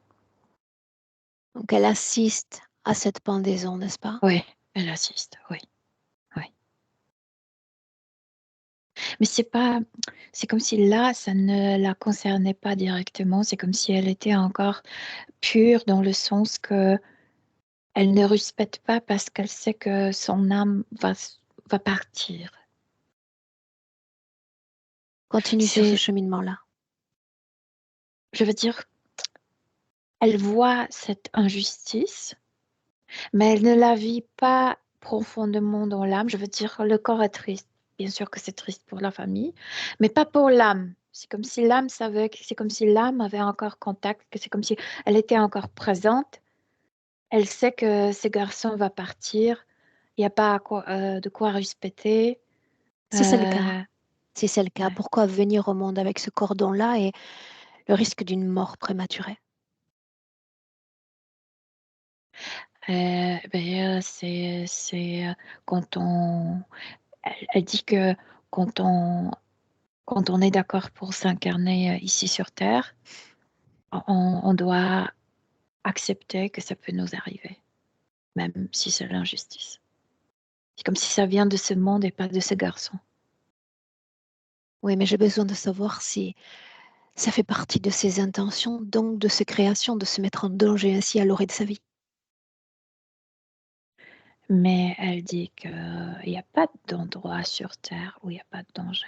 Donc elle assiste à cette pendaison, n'est-ce pas? Oui, elle assiste, oui, oui. Mais c'est comme si là, ça ne la concernait pas directement. C'est comme si elle était encore pure dans le sens que elle ne respecte pas parce qu'elle sait que son âme va partir. Continue sur ce cheminement-là. Je veux dire, elle voit cette injustice, mais elle ne la vit pas profondément dans l'âme. Je veux dire, le corps est triste. Bien sûr que c'est triste pour la famille, mais pas pour l'âme. C'est comme si l'âme savait, c'est comme si l'âme avait encore contact, que c'est comme si elle était encore présente. Elle sait que ce garçon va partir. Il n'y a pas de quoi respecter. Si c'est le cas, Euh, si c'est le cas, ouais. pourquoi venir au monde avec ce cordon-là et le risque d'une mort prématurée? C'est quand elle dit que quand on est d'accord pour s'incarner ici sur Terre, on doit accepter que ça peut nous arriver, même si c'est l'injustice. C'est comme si ça vient de ce monde et pas de ce garçon. Oui, mais j'ai besoin de savoir si ça fait partie de ses intentions, donc de ses créations, de se mettre en danger ainsi à l'orée de sa vie. Mais elle dit qu'il n'y a pas d'endroit sur Terre où il n'y a pas de danger.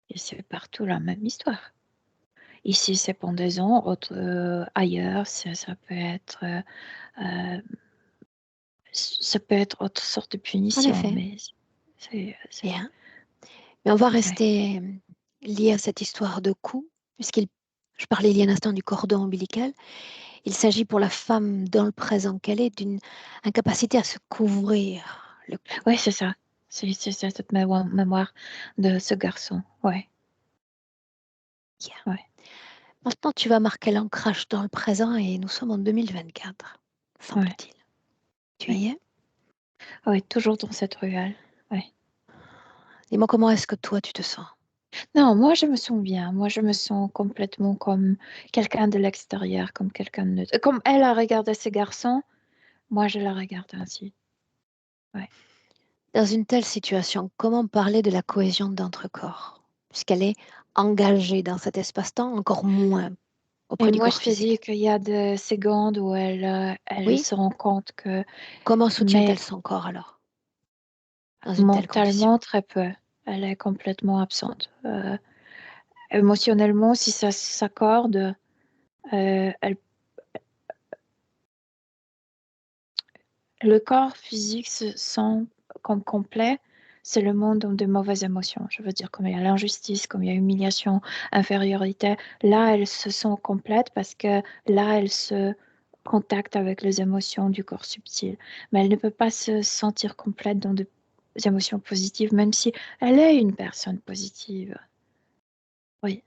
Et c'est partout la même histoire. Ici, c'est pendaison, ailleurs, ça peut être autre sorte de En punition, effet, mais c'est bien. Mais on va ouais. rester lié à cette histoire de coup, je parlais il y a un instant du cordon ombilical. Il s'agit pour la femme dans le présent qu'elle est d'une incapacité à se couvrir le cou. Ouais, c'est ça. C'est ça, cette mémoire de ce garçon. Ouais, Bien. ouais. Maintenant, tu vas marquer l'ancrage dans le présent et nous sommes en 2024, semble-t-il. Tu Ouais. y es? Ouais, toujours dans cette ruelle. Ouais. Dis-moi comment est-ce que toi tu te sens? Non, moi je me sens bien. Moi je me sens complètement comme quelqu'un de l'extérieur, comme quelqu'un de neutre. Comme elle a regardé ces garçons, moi je la regarde ainsi. Ouais. Dans une telle situation, comment parler de la cohésion d'entre corps? Puisqu'elle est engagée dans cet espace-temps, encore moins Et auprès du moi corps je te dis physique. qu'il y a des secondes où elle Oui? se rend compte que, Comment mais soutient-elle son corps alors, dans une telle condition? mentalement très peu. Elle est complètement absente. Émotionnellement, si ça s'accorde, le corps physique se sent comme complet. C'est le monde de mauvaises émotions. Je veux dire, comme il y a l'injustice, comme il y a humiliation, infériorité, là, elle se sent complète parce que là, elle se contacte avec les émotions du corps subtil. Mais elle ne peut pas se sentir complète dans des émotions positives, même si elle est une personne positive. Oui,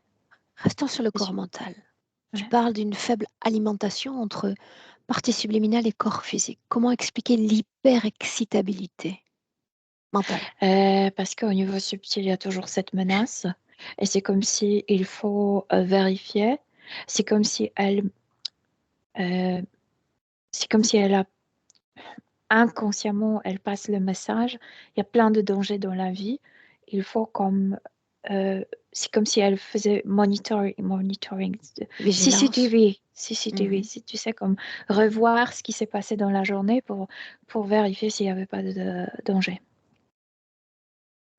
Restons sur le c'est corps sûr. mental. Tu Ouais. parles d'une faible alimentation entre partie subliminale et corps physique. Comment expliquer l'hyperexcitabilité mentale? Parce qu'au niveau subtil, il y a toujours cette menace. Et c'est comme si il faut vérifier. C'est comme si euh, c'est comme si elle a inconsciemment, elle passe le message. Il y a plein de dangers dans la vie. Il faut comme c'est comme si elle faisait monitoring, Vigilance. CCTV, Mhm. si tu sais, comme revoir ce qui s'est passé dans la journée pour vérifier s'il n'y avait pas de danger.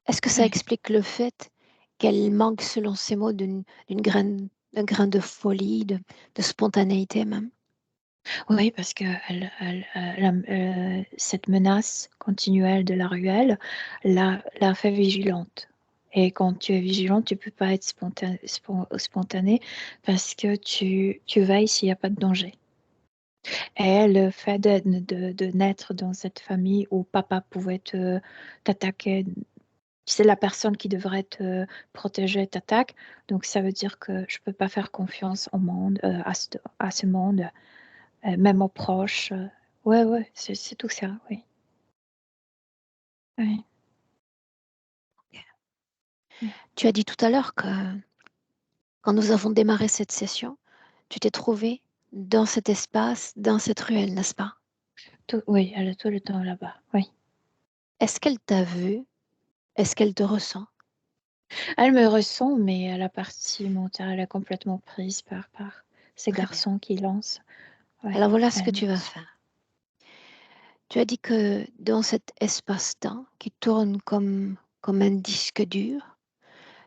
Est-ce que ça Oui. explique le fait qu'elle manque, selon ces mots, d'un grain de folie, de spontanéité même? Oui, parce que cette menace continuelle de la ruelle l'a fait vigilante. Et quand tu es vigilante, tu ne peux pas être spontané parce que tu veilles s'il n'y a pas de danger. Et le fait de naître dans cette famille où papa pouvait t'attaquer, c'est la personne qui devrait te protéger t'attaque. Donc ça veut dire que je ne peux pas faire confiance au monde, à ce monde. Même aux proches. Ouais, ouais, c'est tout ça, oui. Oui, oui. Tu as dit tout à l'heure que quand nous avons démarré cette session, tu t'es trouvé dans cet espace, dans cette ruelle, n'est-ce pas? Oui, elle est tout le temps là-bas, oui. Est-ce qu'elle t'a vu? Est-ce qu'elle te ressent? Elle me ressent, mais la partie mentale, elle est complètement prise par ces Très bien. garçons qui lancent. Ouais, Alors voilà ce que elle me tu vas reçoit. faire. Tu as dit que dans cet espace-temps qui tourne comme un disque dur,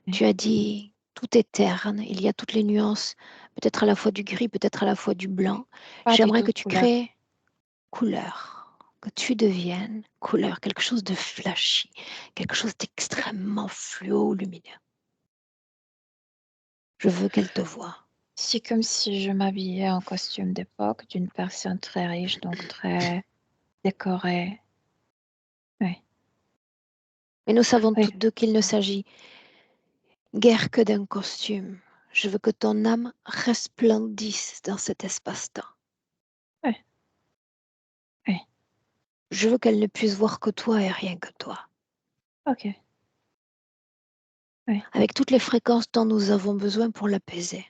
Oui. tu as dit tout est terne, il y a toutes les nuances, peut-être à la fois du gris, peut-être à la fois du blanc. Pas du J'aimerais tout que tu couleur. crées couleur, que tu deviennes couleur, quelque chose de flashy, quelque chose d'extrêmement fluo, lumineux. Je veux qu'elle te voie. C'est comme si je m'habillais en costume d'époque d'une personne très riche, donc très décorée. Oui, Mais nous savons oui, toutes deux qu'il ne s'agit guère que d'un costume. Je veux que ton âme resplendisse dans cet espace-temps. oui, oui. Je veux qu'elle ne puisse voir que toi et rien que toi. Ok, oui. Avec toutes les fréquences dont nous avons besoin pour l'apaiser.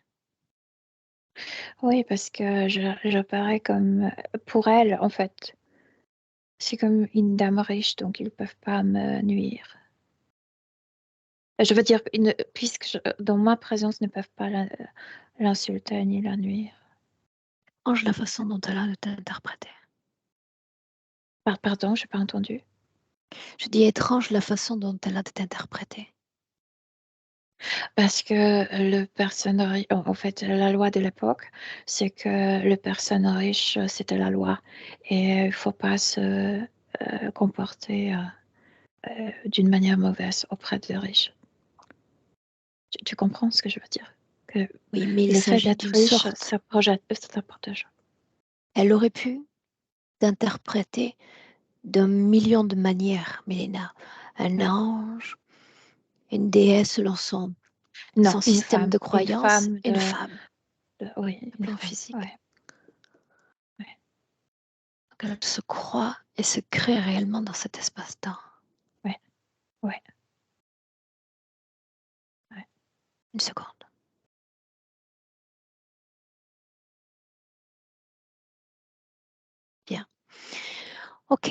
Oui, parce que j'apparais comme, pour elle, en fait, c'est comme une dame riche, donc ils ne peuvent pas me nuire. Je veux dire, puisque dans ma présence, ne peuvent pas l'insulter ni la nuire. Change la façon dont elle a de t'interpréter. Pardon, je n'ai pas entendu. Je dis étrange la façon dont elle a de t'interpréter. Parce que le personne riche, en fait, la loi de l'époque, c'est que le personne riche, c'était la loi. Et il ne faut pas se comporter d'une manière mauvaise auprès des riches. Tu comprends ce que je veux dire? Que Oui, mais il le fait s'agit d'être d'une riche, sorte. ça protège. Elle aurait pu t'interpréter d'un million de manières, Mélina. Un Ouais. ange, une déesse selon Non, son système de une croyance, femme une femme, oui, le une plan femme. physique. Ouais, ouais. Donc elle se croit et se crée réellement dans cet espace-temps. Ouais, ouais, ouais. Une seconde. Bien. Ok.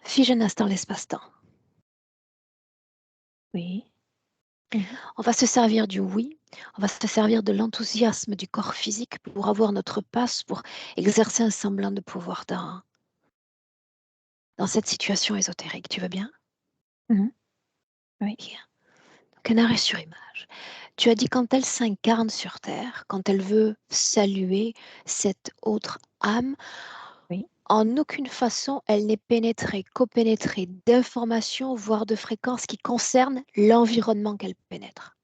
Fige un instant l'espace-temps. Oui. Mhm. On va se servir du oui, on va se servir de l'enthousiasme du corps physique pour avoir notre passe, pour exercer un semblant de pouvoir dans cette situation ésotérique. Tu veux bien? Mhm. Oui. Bien. Donc, un arrêt sur image. Tu as dit quand elle s'incarne sur Terre, quand elle veut saluer cette autre âme, Oui. en aucune façon elle n'est pénétrée, copénétrée d'informations, voire de fréquences qui concernent l'environnement qu'elle pénètre.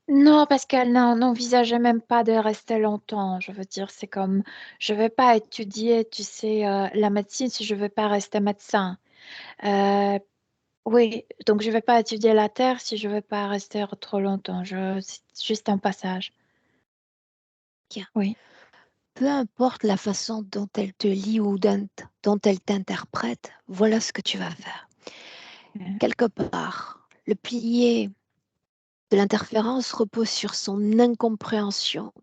Non, parce qu'elle n'envisageait même pas de rester longtemps. Je veux dire, c'est comme, je ne vais pas étudier, tu sais, la médecine si je ne veux pas rester médecin. Euh, oui, donc je ne vais pas étudier la Terre si je ne veux pas rester trop longtemps. C'est juste un passage. Bien. Oui. Peu importe la façon dont elle te lit ou dont elle t'interprète, voilà ce que tu vas faire. Quelque part, le pilier de l'interférence repose sur son incompréhension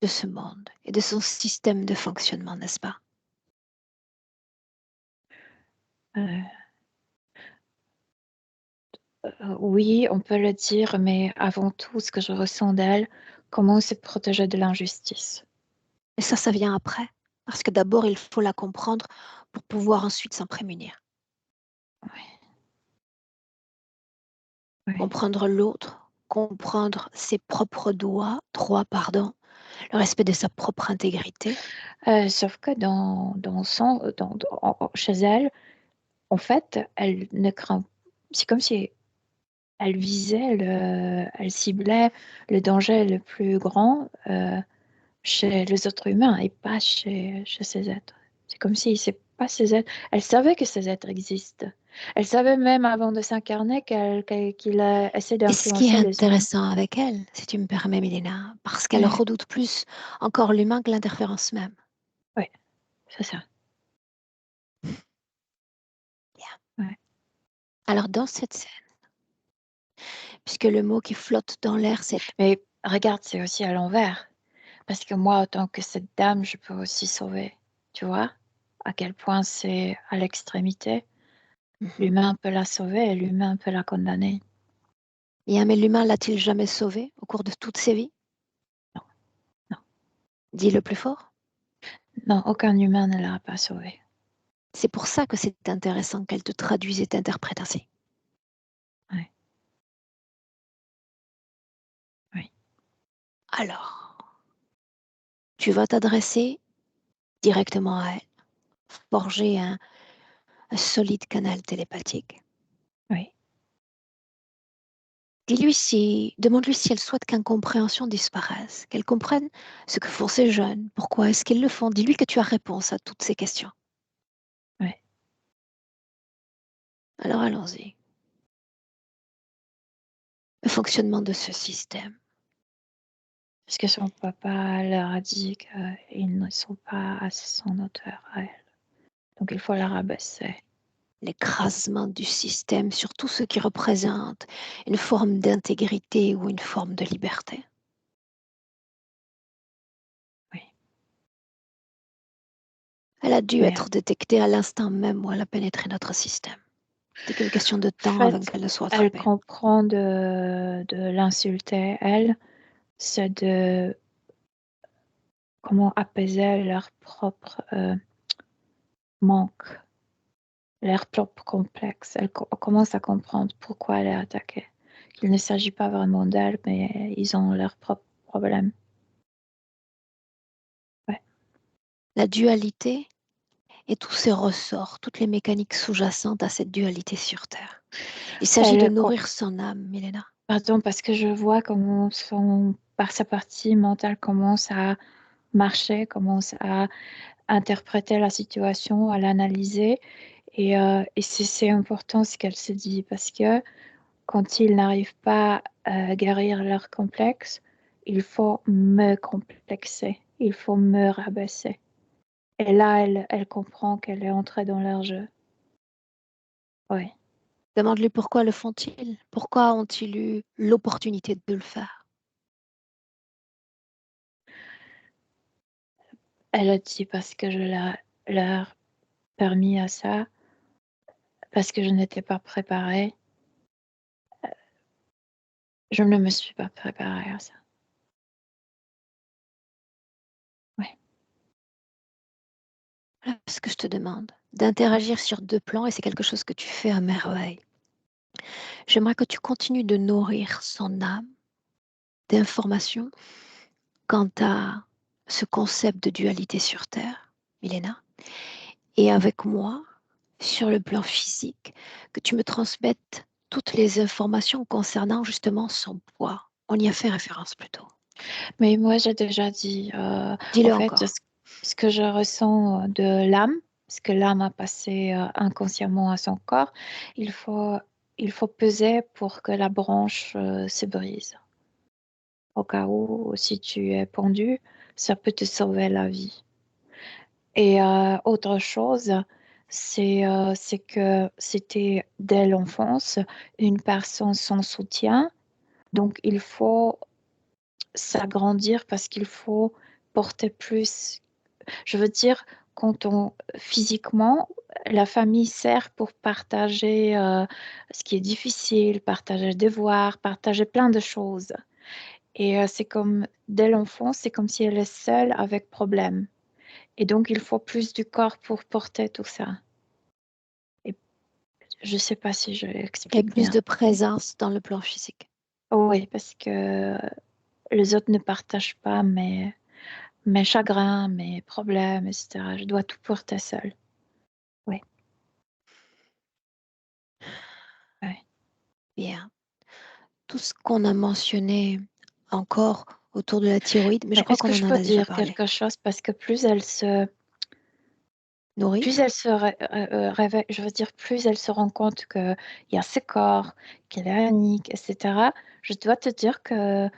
de ce monde et de son système de fonctionnement, n'est-ce pas? Euh, oui, on peut le dire, mais avant tout, ce que je ressens d'elle, comment se protéger de l'injustice. Et ça vient après. Parce que d'abord, il faut la comprendre pour pouvoir ensuite s'en prémunir. Oui. Oui. Comprendre l'autre, comprendre ses propres droits, le respect de sa propre intégrité. Sauf que chez elle, en fait, elle ne craint. C'est comme si elle visait, elle ciblait le danger le plus grand chez les autres humains et pas chez ces êtres. C'est comme si c'est pas ces êtres. Elle savait que ces êtres existent. Elle savait même avant de s'incarner qu'il a essayé Et ce qui est d'influencer les humains. intéressant avec elle, si tu me permets, Milena, parce qu'elle Oui, redoute plus encore l'humain que l'interférence même. oui, c'est ça. Bien. Ouais. Alors, dans cette scène, puisque le mot qui flotte dans l'air, c'est Mais regarde, c'est aussi à l'envers. Parce que moi, en tant que cette dame, je peux aussi sauver. Tu vois à quel point c'est à l'extrémité. L'humain peut la sauver et l'humain peut la condamner. bien, mais l'humain l'a-t-il jamais sauvé au cours de toutes ses vies? Non, non. Dis le plus fort. Non, aucun humain ne l'a pas sauvée. C'est pour ça que c'est intéressant qu'elle te traduise et t'interprète ainsi. Oui. Oui. Alors, tu vas t'adresser directement à elle, forger un solide canal télépathique. Oui. Demande-lui si elle souhaite qu'incompréhension disparaisse, qu'elle comprenne ce que font ces jeunes, pourquoi est-ce qu'ils le font. Dis-lui que tu as réponse à toutes ces questions. Oui. Alors allons-y. Le fonctionnement de ce système. Parce que son papa leur a dit qu'ils ne sont pas à son hauteur à elle. Donc il faut la rabaisser. L'écrasement du système sur tout ce qui représente une forme d'intégrité ou une forme de liberté. Oui. Elle a dû Mais être détectée à l'instant même où elle a pénétré notre système. C'était qu'une question de en temps avant fait, qu'elle ne soit elle attrapée. comprend de l'insulter, elle, c'est de comment apaiser leur propre manque, leur propre complexe. Elle commence à comprendre pourquoi elle est attaquée. Qu'il ne s'agit pas vraiment d'elle, mais ils ont leurs propres problèmes. Ouais. La dualité et tous ses ressorts, toutes les mécaniques sous-jacentes à cette dualité sur Terre. Il s'agit de nourrir son âme, Milena. Pardon, parce que je vois comment par sa partie mentale commence à marcher, commence à interpréter la situation, à l'analyser. Et c'est important ce qu'elle se dit, parce que quand ils n'arrivent pas à guérir leur complexe, il faut me complexer, il faut me rabaisser. Et là, elle comprend qu'elle est entrée dans leur jeu. Oui. Demande-lui pourquoi le font-ils? Pourquoi ont-ils eu l'opportunité de le faire? Elle a dit parce que leur permis à ça, parce que je n'étais pas préparée. Je ne me suis pas préparée à ça. Oui. Voilà ce que je te demande. d'interagir sur 2 plans et c'est quelque chose que tu fais à merveille. J'aimerais que tu continues de nourrir son âme d'informations quant à ce concept de dualité sur Terre, Milena, et avec moi, sur le plan physique, que tu me transmettes toutes les informations concernant justement son poids. On y a fait référence plus tôt. Mais moi, j'ai déjà dit, Dis-le en fait, encore. ce que je ressens de l'âme, ce que l'âme a passé inconsciemment à son corps, il faut peser pour que la branche se brise. Au cas où, si tu es pendu, ça peut te sauver la vie. Et autre chose, c'est que c'était dès l'enfance une personne sans soutien, donc il faut s'agrandir parce qu'il faut porter plus. Je veux dire, physiquement, la famille sert pour partager ce qui est difficile, partager des devoirs, partager plein de choses. Et c'est comme, dès l'enfance, c'est comme si elle est seule avec problème. Et donc, il faut plus du corps pour porter tout ça. Et je ne sais pas si je Et l'explique plus bien. de présence dans le plan physique. Oui, parce que les autres ne partagent pas mes chagrins, mes problèmes, etc. Je dois tout porter seule. Oui. Ouais. Bien. Tout ce qu'on a mentionné encore autour de la thyroïde, mais je Mais crois est-ce qu'on que en je a peux déjà dire parlé. quelque chose? Parce que plus elle se Nourrir. réveille, je veux dire, plus elle se rend compte qu'il y a ce corps, qu'elle est unique, etc. Je dois te dire que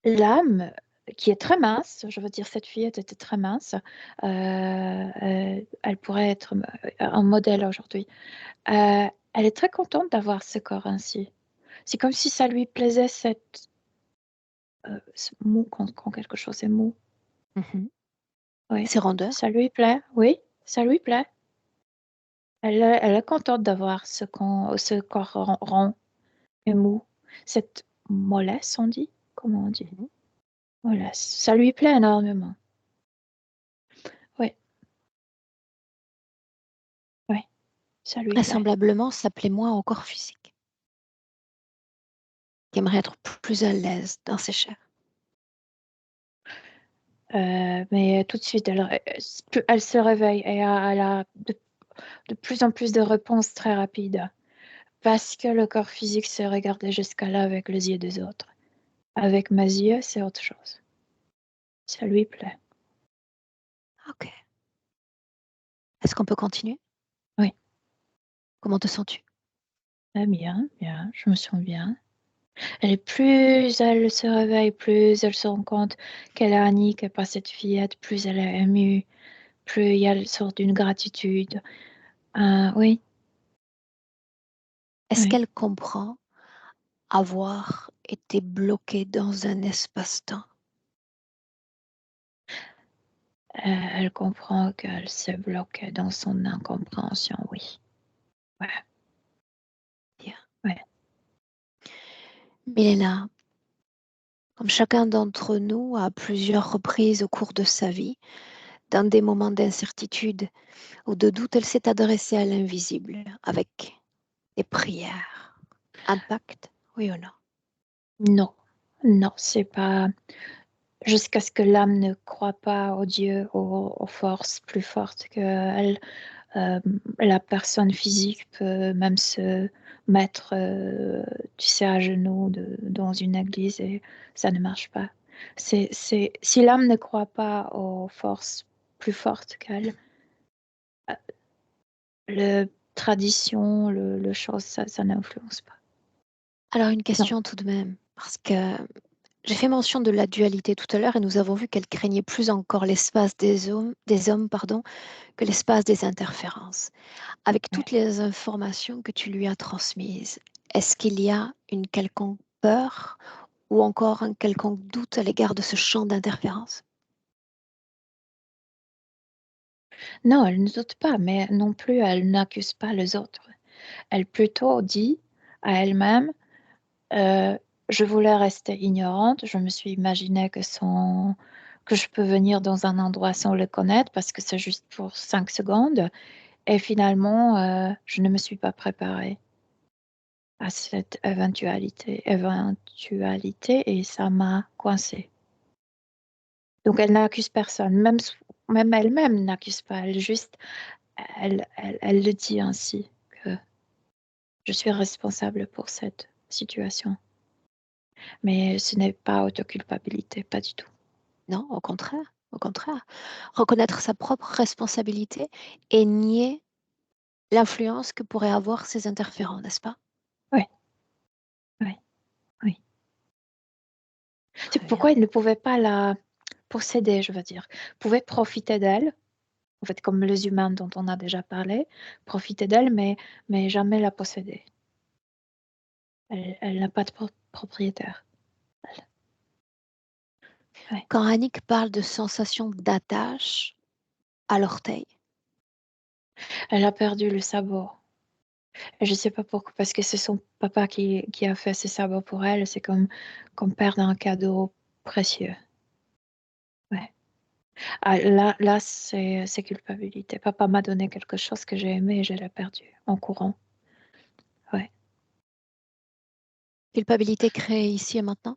l'âme, qui est très mince, je veux dire, cette fillette était très mince, elle pourrait être un modèle aujourd'hui. Elle est très contente d'avoir ce corps ainsi. C'est comme si ça lui plaisait ce mou, quand quelque chose est mou. Oui, Ses rondeurs. ça lui plaît. Oui, ça lui plaît. Elle est contente d'avoir ce corps rond et mou. Cette mollesse, on dit? Comment on dit? Mollesse. Ça lui plaît énormément. Oui. Oui, ça lui plaît. Vraisemblablement s'appelait moins au corps physique. Qui aimerait être plus à l'aise dans ses chairs. Mais tout de suite, elle se réveille et elle a de plus en plus de réponses très rapides. Parce que le corps physique se regardait jusqu'à là avec les yeux des autres. Avec mes yeux, c'est autre chose. Ça lui plaît. Ok. Est-ce qu'on peut continuer? Oui. Comment te sens-tu? Bien, bien, je me sens bien. Plus elle se réveille, plus elle se rend compte qu'elle est Annie, qu'elle n'est pas cette fillette, plus elle est émue, plus il y a une sorte d'une gratitude. Oui. Est-ce Oui. qu'elle comprend avoir été bloquée dans un espace-temps? Elle comprend qu'elle s'est bloquée dans son incompréhension, oui. Ouais. Bien. Ouais. Milena, comme chacun d'entre nous, à plusieurs reprises au cours de sa vie, dans des moments d'incertitude ou de doute, elle s'est adressée à l'invisible avec des prières. Impact, oui ou non? Non, non, c'est pas jusqu'à ce que l'âme ne croit pas au Dieu, aux forces plus fortes qu'elle. La personne physique peut même se mettre, tu sais, à genoux dans une église et ça ne marche pas. Si l'âme ne croit pas aux forces plus fortes qu'elle, le tradition, le chose, ça n'influence pas. Alors une Non. question tout de même, parce que j'ai fait mention de la dualité tout à l'heure et nous avons vu qu'elle craignait plus encore l'espace des hommes, que l'espace des interférences. Avec toutes les informations que tu lui as transmises, est-ce qu'il y a une quelconque peur ou encore un quelconque doute à l'égard de ce champ d'interférence? Non, elle ne doute pas, mais non plus, elle n'accuse pas les autres. Elle plutôt dit à elle-même, je voulais rester ignorante, je me suis imaginé que je peux venir dans un endroit sans le connaître parce que c'est juste pour 5 secondes. Et finalement, je ne me suis pas préparée à cette éventualité et ça m'a coincée. Donc elle n'accuse personne, même elle-même n'accuse pas, elle le dit ainsi, que je suis responsable pour cette situation. Mais ce n'est pas autoculpabilité, pas du tout. Non, au contraire, au contraire. Reconnaître sa propre responsabilité et nier l'influence que pourraient avoir ces interférents, n'est-ce pas? Oui, oui, oui. Très C'est bien. pourquoi il ne pouvait pas la posséder, je veux dire. Il pouvait profiter d'elle, en fait, comme les humains dont on a déjà parlé, profiter d'elle, mais jamais la posséder. Elle n'a pas de propriétaire. Ouais. Quand Annick parle de sensation d'attache à l'orteil, Elle a perdu le sabot. Et je ne sais pas pourquoi, parce que c'est son papa qui a fait ce sabot pour elle. C'est comme perdre un cadeau précieux. Ouais. Ah, là c'est culpabilité. Papa m'a donné quelque chose que j'ai aimé et je l'ai perdu en courant. Ouais. culpabilité créée ici et maintenant?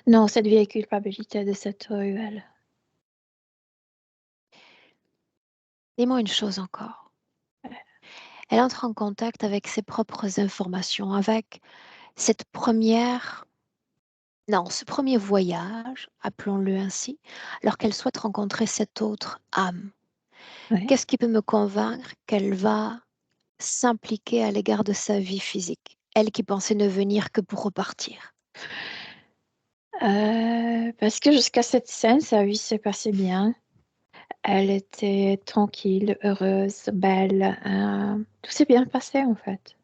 Non, cette vieille culpabilité de cette ruelle. Dis-moi une chose encore. Elle entre en contact avec ses propres informations, avec cette première, non, ce premier voyage, appelons-le ainsi, alors qu'elle souhaite rencontrer cette autre âme. Ouais. Qu'est-ce qui peut me convaincre qu'elle va s'impliquer à l'égard de sa vie physique? Elle qui pensait ne venir que pour repartir. Parce que jusqu'à cette scène, sa vie s'est passée bien. Elle était tranquille, heureuse, belle. Tout s'est bien passé en fait.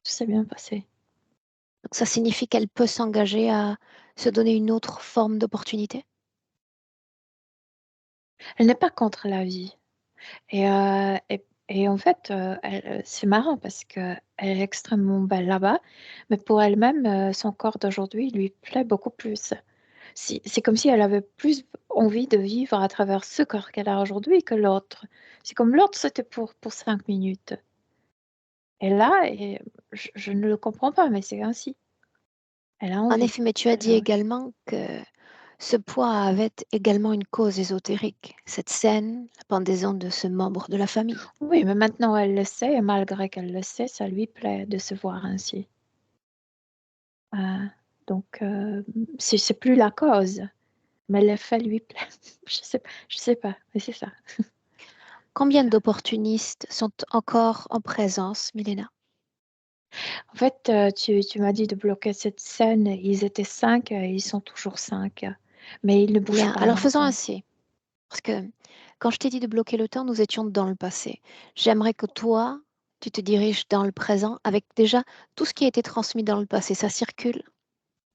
Tout s'est bien passé. Donc ça signifie qu'elle peut s'engager à se donner une autre forme d'opportunité? Elle n'est pas contre la vie. Et en fait, c'est marrant parce qu'elle est extrêmement belle là-bas, mais pour elle-même, son corps d'aujourd'hui lui plaît beaucoup plus. C'est comme si elle avait plus envie de vivre à travers ce corps qu'elle a aujourd'hui que l'autre. C'est comme l'autre, c'était pour 5 minutes. Et là, je ne le comprends pas, mais c'est ainsi. Elle a En envie. effet, mais tu as Elle dit a envie. également que ce poids avait également une cause ésotérique, cette scène, la pendaison de ce membre de la famille. Oui, mais maintenant elle le sait, et malgré qu'elle le sait, ça lui plaît de se voir ainsi. Euh, donc, c'est plus la cause, mais l'effet lui plaît. Je sais pas, mais c'est ça. Combien d'opportunistes sont encore en présence, Milena? En fait, tu m'as dit de bloquer cette scène. Ils étaient 5, ils sont toujours 5. Mais ils ne bougent Bien, pas alors faisons maintenant. ainsi. Parce que quand je t'ai dit de bloquer le temps, nous étions dans le passé. J'aimerais que toi, tu te diriges dans le présent avec déjà tout ce qui a été transmis dans le passé. Ça circule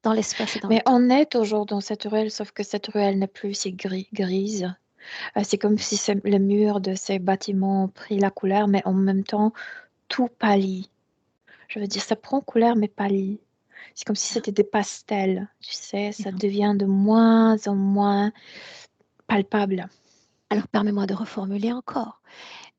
dans l'espace et dans le Mais temps. on est toujours dans cette ruelle, sauf que cette ruelle n'est plus si grise. C'est comme si le mur de ces bâtiments ont pris la couleur, mais en même temps, tout pâlit. Je veux dire, ça prend couleur, mais pâlit. C'est comme si Bien, c'était des pastels. Tu sais, ça bien. devient de moins en moins palpable. Alors permets-moi de reformuler encore.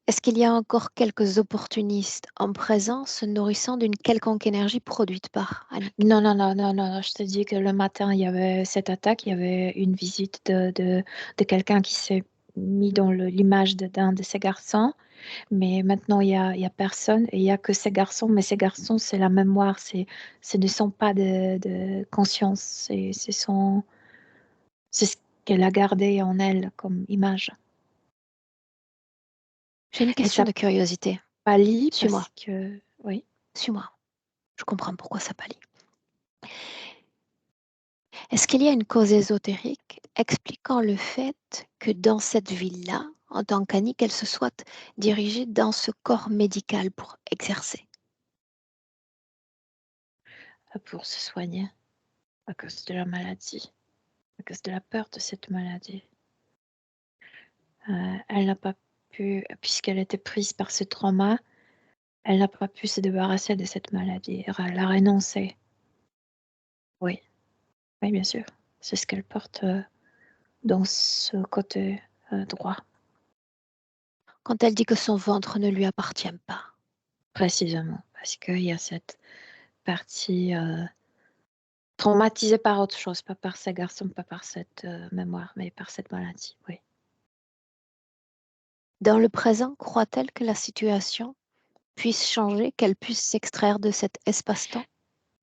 Est-ce qu'il y a encore quelques opportunistes en présence se nourrissant d'une quelconque énergie produite par Annick? Non, non, non, non, non. Je te dis que le matin, il y avait cette attaque, il y avait une visite de quelqu'un qui s'est mis dans l'image d'un de ces garçons. Mais maintenant, il y a personne et il y a que ces garçons. Mais ces garçons, c'est la mémoire, ce ne sont pas de conscience. C'est ce qu'elle a gardé en elle comme image. J'ai une Et question ça de curiosité. pâlit Suis-moi, parce que, oui. suis-moi. Je comprends pourquoi ça pâlit. Est-ce qu'il y a une cause ésotérique expliquant le fait que dans cette ville-là, en tant qu'Annick, elle se soit dirigée dans ce corps médical pour exercer? Pour se soigner à cause de la maladie, à cause de la peur de cette maladie. Elle n'a pas pu, puisqu'elle était prise par ce trauma, elle n'a pas pu se débarrasser de cette maladie. Elle a renoncé. Oui, oui, bien sûr. C'est ce qu'elle porte dans ce côté droit. quand elle dit que son ventre ne lui appartient pas? Précisément, parce qu'il y a cette partie traumatisée par autre chose, pas par ces garçons, pas par cette mémoire, mais par cette maladie, oui. Dans le présent, croit-elle que la situation puisse changer, qu'elle puisse s'extraire de cet espace-temps?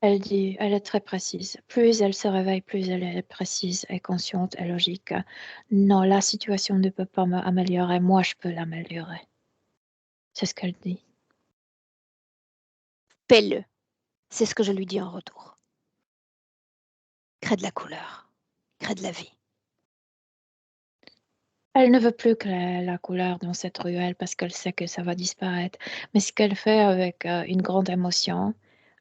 Elle dit, elle est très précise. Plus elle se réveille, plus elle est précise et consciente et logique. Non, la situation ne peut pas m'améliorer, moi je peux l'améliorer. C'est ce qu'elle dit. Fais-le. C'est ce que je lui dis en retour. Crée de la couleur, crée de la vie. Elle ne veut plus que la couleur dans cette ruelle parce qu'elle sait que ça va disparaître. Mais ce qu'elle fait avec une grande émotion,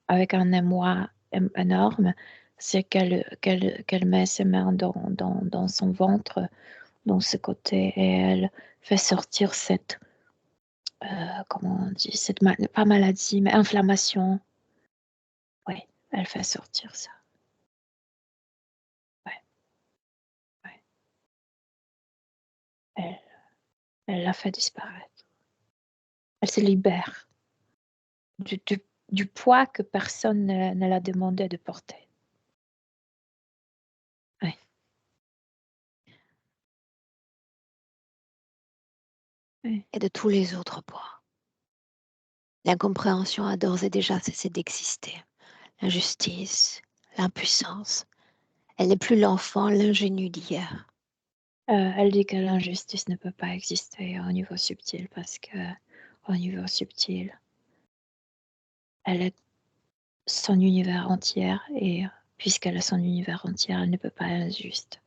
avec un émoi énorme, c'est qu'elle met ses mains dans son ventre, dans ce côté, et elle fait sortir cette, comment on dit, cette pas maladie, mais inflammation. Oui, elle fait sortir ça. Ouais, ouais. Elle la fait disparaître. Elle se libère du poids que personne ne l'a demandé de porter. Oui. Oui. Et de tous les autres poids. L'incompréhension a d'ores et déjà cessé d'exister. L'injustice, l'impuissance. Elle n'est plus l'enfant, l'ingénu d'hier. Elle dit que l'injustice ne peut pas exister au niveau subtil parce que au niveau subtil, elle est son univers entière et puisqu'elle est son univers entière, elle ne peut pas être injuste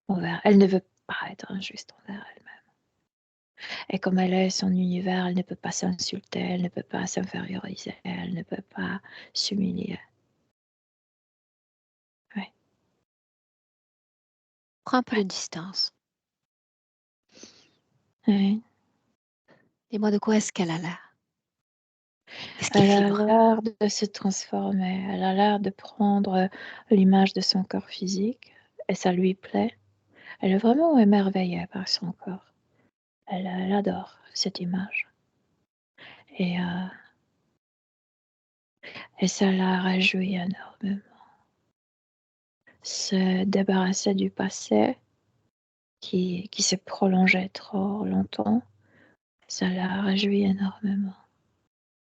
envers. Elle ne veut pas être injuste envers elle-même. Et comme elle est son univers, elle ne peut pas s'insulter, elle ne peut pas s'inférioriser, elle ne peut pas s'humilier. Oui. Prends un peu de distance. Oui. Dis-moi de quoi est-ce qu'elle a l'air? Qu'est-ce qui Elle a vibre? l'air de se transformer, elle a l'air de prendre l'image de son corps physique et ça lui plaît. Elle est vraiment émerveillée par son corps. Elle adore cette image. Et, et ça la réjouit énormément. Se débarrasser du passé qui s'est prolongé trop longtemps, ça la réjouit énormément.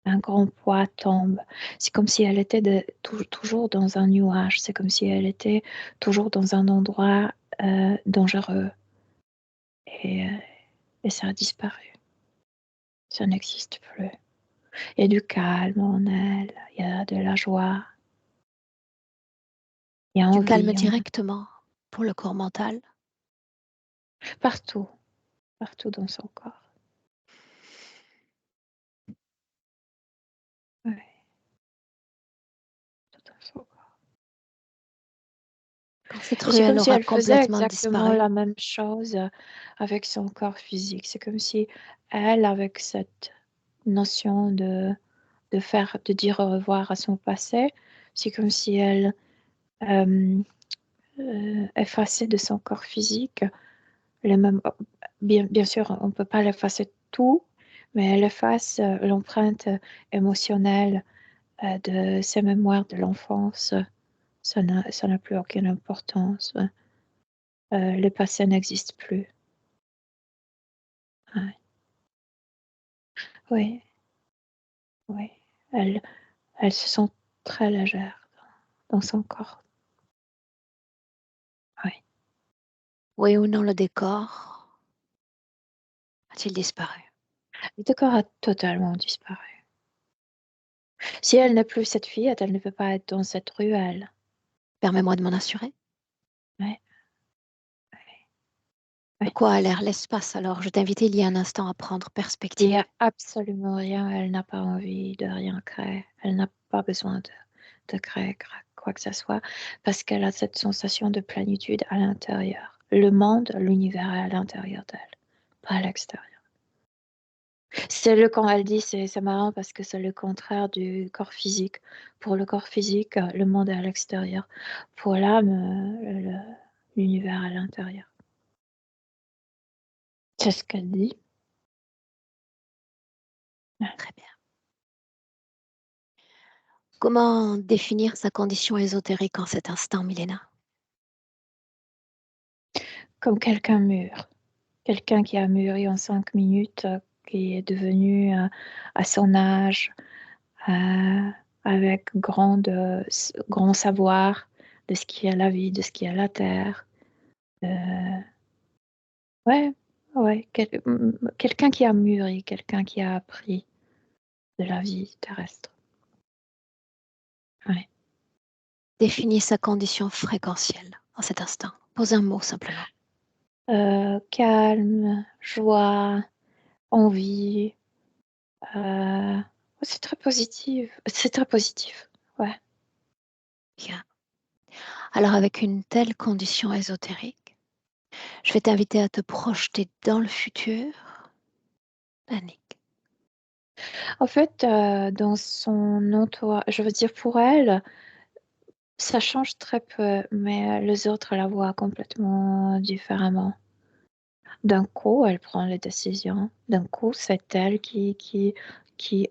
Un grand poids tombe. C'est comme si elle était toujours dans un nuage. C'est comme si elle était toujours dans un endroit dangereux. Et, et ça a disparu. Ça n'existe plus. Il y a du calme en elle. Il y a de la joie. Il y a Du envie. calme directement pour le corps mental. Partout. Partout dans son corps. Oui. Tout dans son corps. Quand cette Et c'est comme ruelle si aura elle faisait complètement exactement disparu, la même chose avec son corps physique. C'est comme si elle, avec cette notion de dire au revoir à son passé, c'est comme si elle effaçait de son corps physique les mêmes. Bien sûr, on ne peut pas l'effacer tout, mais elle efface l'empreinte émotionnelle de ses mémoires de l'enfance. Ça n'a plus aucune importance. Le passé n'existe plus. Ouais. Oui, oui. Elle se sent très légère dans son corps. Oui. oui ou non le décor a-t-il disparu? Le décor a totalement disparu. Si elle n'est plus cette fillette, elle ne peut pas être dans cette ruelle. Permets-moi de m'en assurer. Ouais. De quoi a l'air l'espace alors? Je t'invitais il y a un instant à prendre Il perspective. n'y a absolument rien. Elle n'a pas envie de rien créer. Elle n'a pas besoin de créer quoi que ce soit parce qu'elle a cette sensation de plénitude à l'intérieur. Le monde, l'univers est à l'intérieur d'elle, pas à l'extérieur. Quand elle dit, c'est marrant parce que c'est le contraire du corps physique. Pour le corps physique, le monde est à l'extérieur. Pour l'âme, l'univers est à l'intérieur. C'est ce qu'elle dit. Très bien. Comment définir sa condition ésotérique en cet instant, Milena? Comme quelqu'un mûr. Quelqu'un qui a mûri en 5 minutes, qui est devenu à son âge, avec grand savoir de ce qui est la vie, de ce qui est la terre. Ouais, ouais, quelqu'un qui a mûri, quelqu'un qui a appris de la vie terrestre. Ouais. Définis sa condition fréquentielle en cet instant. Pose un mot simplement. Calme, joie, envie. C'est très positif. C'est très positif. Ouais. Bien. Alors avec une telle condition ésotérique, je vais t'inviter à te projeter dans le futur, Annick. En fait, dans son entourage, je veux dire pour elle, ça change très peu, mais les autres la voient complètement différemment. D'un coup, elle prend les décisions. D'un coup, c'est elle qui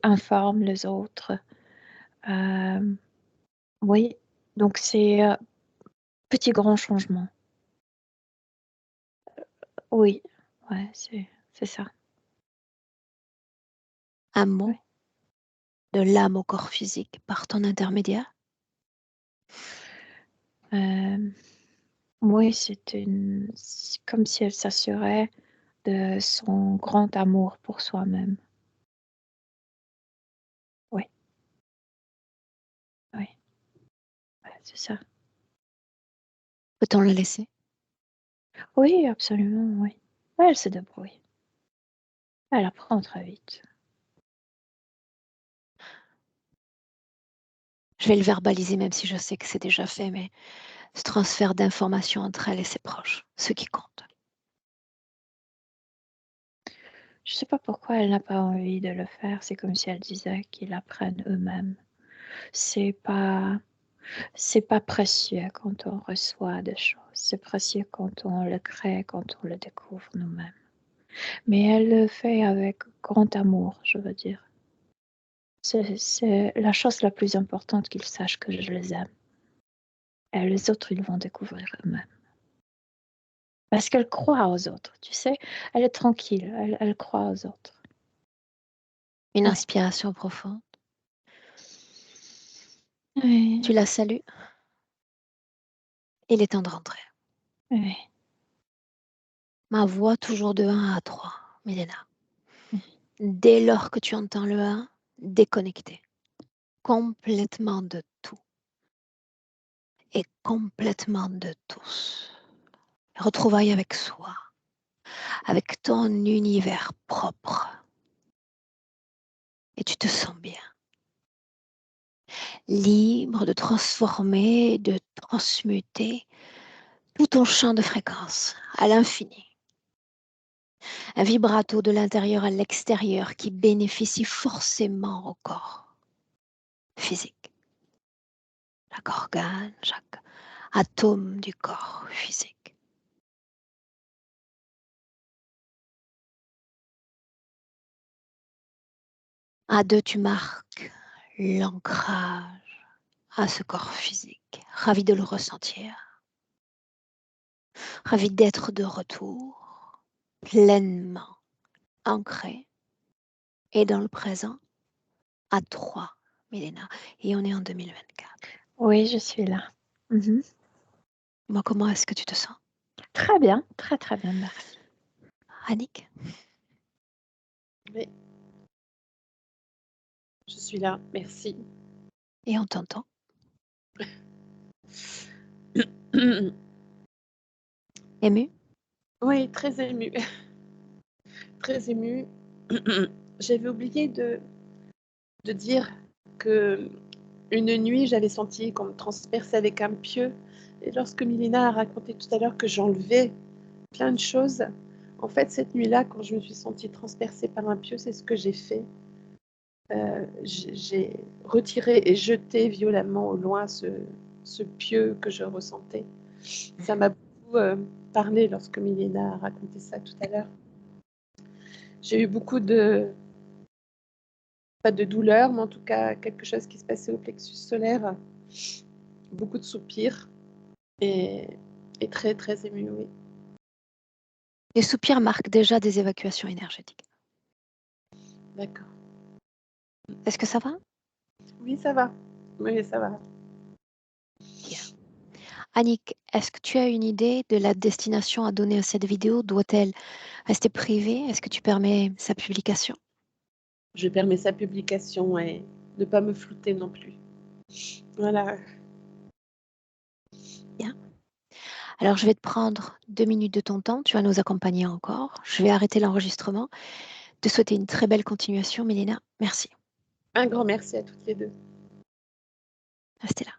informe les autres. Oui, donc c'est petit grand changement. Oui, ouais, c'est ça. Un mot Ouais. de l'âme au corps physique par ton intermédiaire. Oui, c'est comme si elle s'assurait de son grand amour pour soi-même. Oui, oui, ouais, c'est ça. Peut-on le laisser? Oui, absolument, oui. Ouais, elle se débrouille. Elle apprend très vite. Je vais le verbaliser même si je sais que c'est déjà fait, mais ce transfert d'informations entre elle et ses proches, ce qui compte. Je ne sais pas pourquoi elle n'a pas envie de le faire. C'est comme si elle disait qu'ils apprennent eux-mêmes. C'est pas, c'est pas précieux quand on reçoit des choses. C'est précieux quand on le crée, quand on le découvre nous-mêmes. Mais elle le fait avec grand amour, je veux dire. C'est la chose la plus importante qu'ils sachent que je les aime. Et les autres, ils vont découvrir eux-mêmes. Parce qu'elle croit aux autres, tu sais. Elle est tranquille, elle croit aux autres. Une Ouais. inspiration profonde. Oui, Tu la salues. Il est temps de rentrer. oui. Ma voix toujours de 1 à 3, Milena. Dès lors que tu entends le 1, déconnecté. Complètement de tout. Et complètement de tous. Retrouvailles avec soi. Avec ton univers propre. Et tu te sens bien. Libre de transformer, de transmuter tout ton champ de fréquence à l'infini. Un vibrato de l'intérieur à l'extérieur qui bénéficie forcément au corps physique. Chaque organe, chaque atome du corps physique. À 2, tu marques l'ancrage à ce corps physique. Ravi de le ressentir. Ravi d'être de retour, pleinement ancré et dans le présent à 3, Milena. Et on est en 2024. Oui, je suis là. Mhm. Moi, comment est-ce que tu te sens? Très bien, très très bien, merci. Annick? Oui. Je suis là, merci. Et on t'entend? Ému? Oui, très émue. Très émue. J'avais oublié de dire que une nuit, j'avais senti qu'on me transperçait avec un pieu. Et lorsque Milena a raconté tout à l'heure que j'enlevais plein de choses, en fait, cette nuit-là, quand je me suis sentie transpercée par un pieu, c'est ce que j'ai fait. J'ai retiré et jeté violemment au loin ce pieu que je ressentais. Ça m'a beaucoup parlé lorsque Milena a raconté ça tout à l'heure. J'ai eu beaucoup pas de douleur, mais en tout cas quelque chose qui se passait au plexus solaire. Beaucoup de soupirs et très, très émue, oui. Les soupirs marquent déjà des évacuations énergétiques. D'accord. Est-ce que ça va? Oui, ça va. Oui, ça va. Bien. Annick, est-ce que tu as une idée de la destination à donner à cette vidéo? Doit-elle rester privée? Est-ce que tu permets sa publication? Je permets sa publication et ne pas me flouter non plus. Voilà. Bien. Alors, je vais te prendre 2 minutes de ton temps. Tu vas nous accompagner encore. Je vais arrêter l'enregistrement. Te souhaiter une très belle continuation, Mélina. Merci. Un grand merci à toutes les deux. Restez là.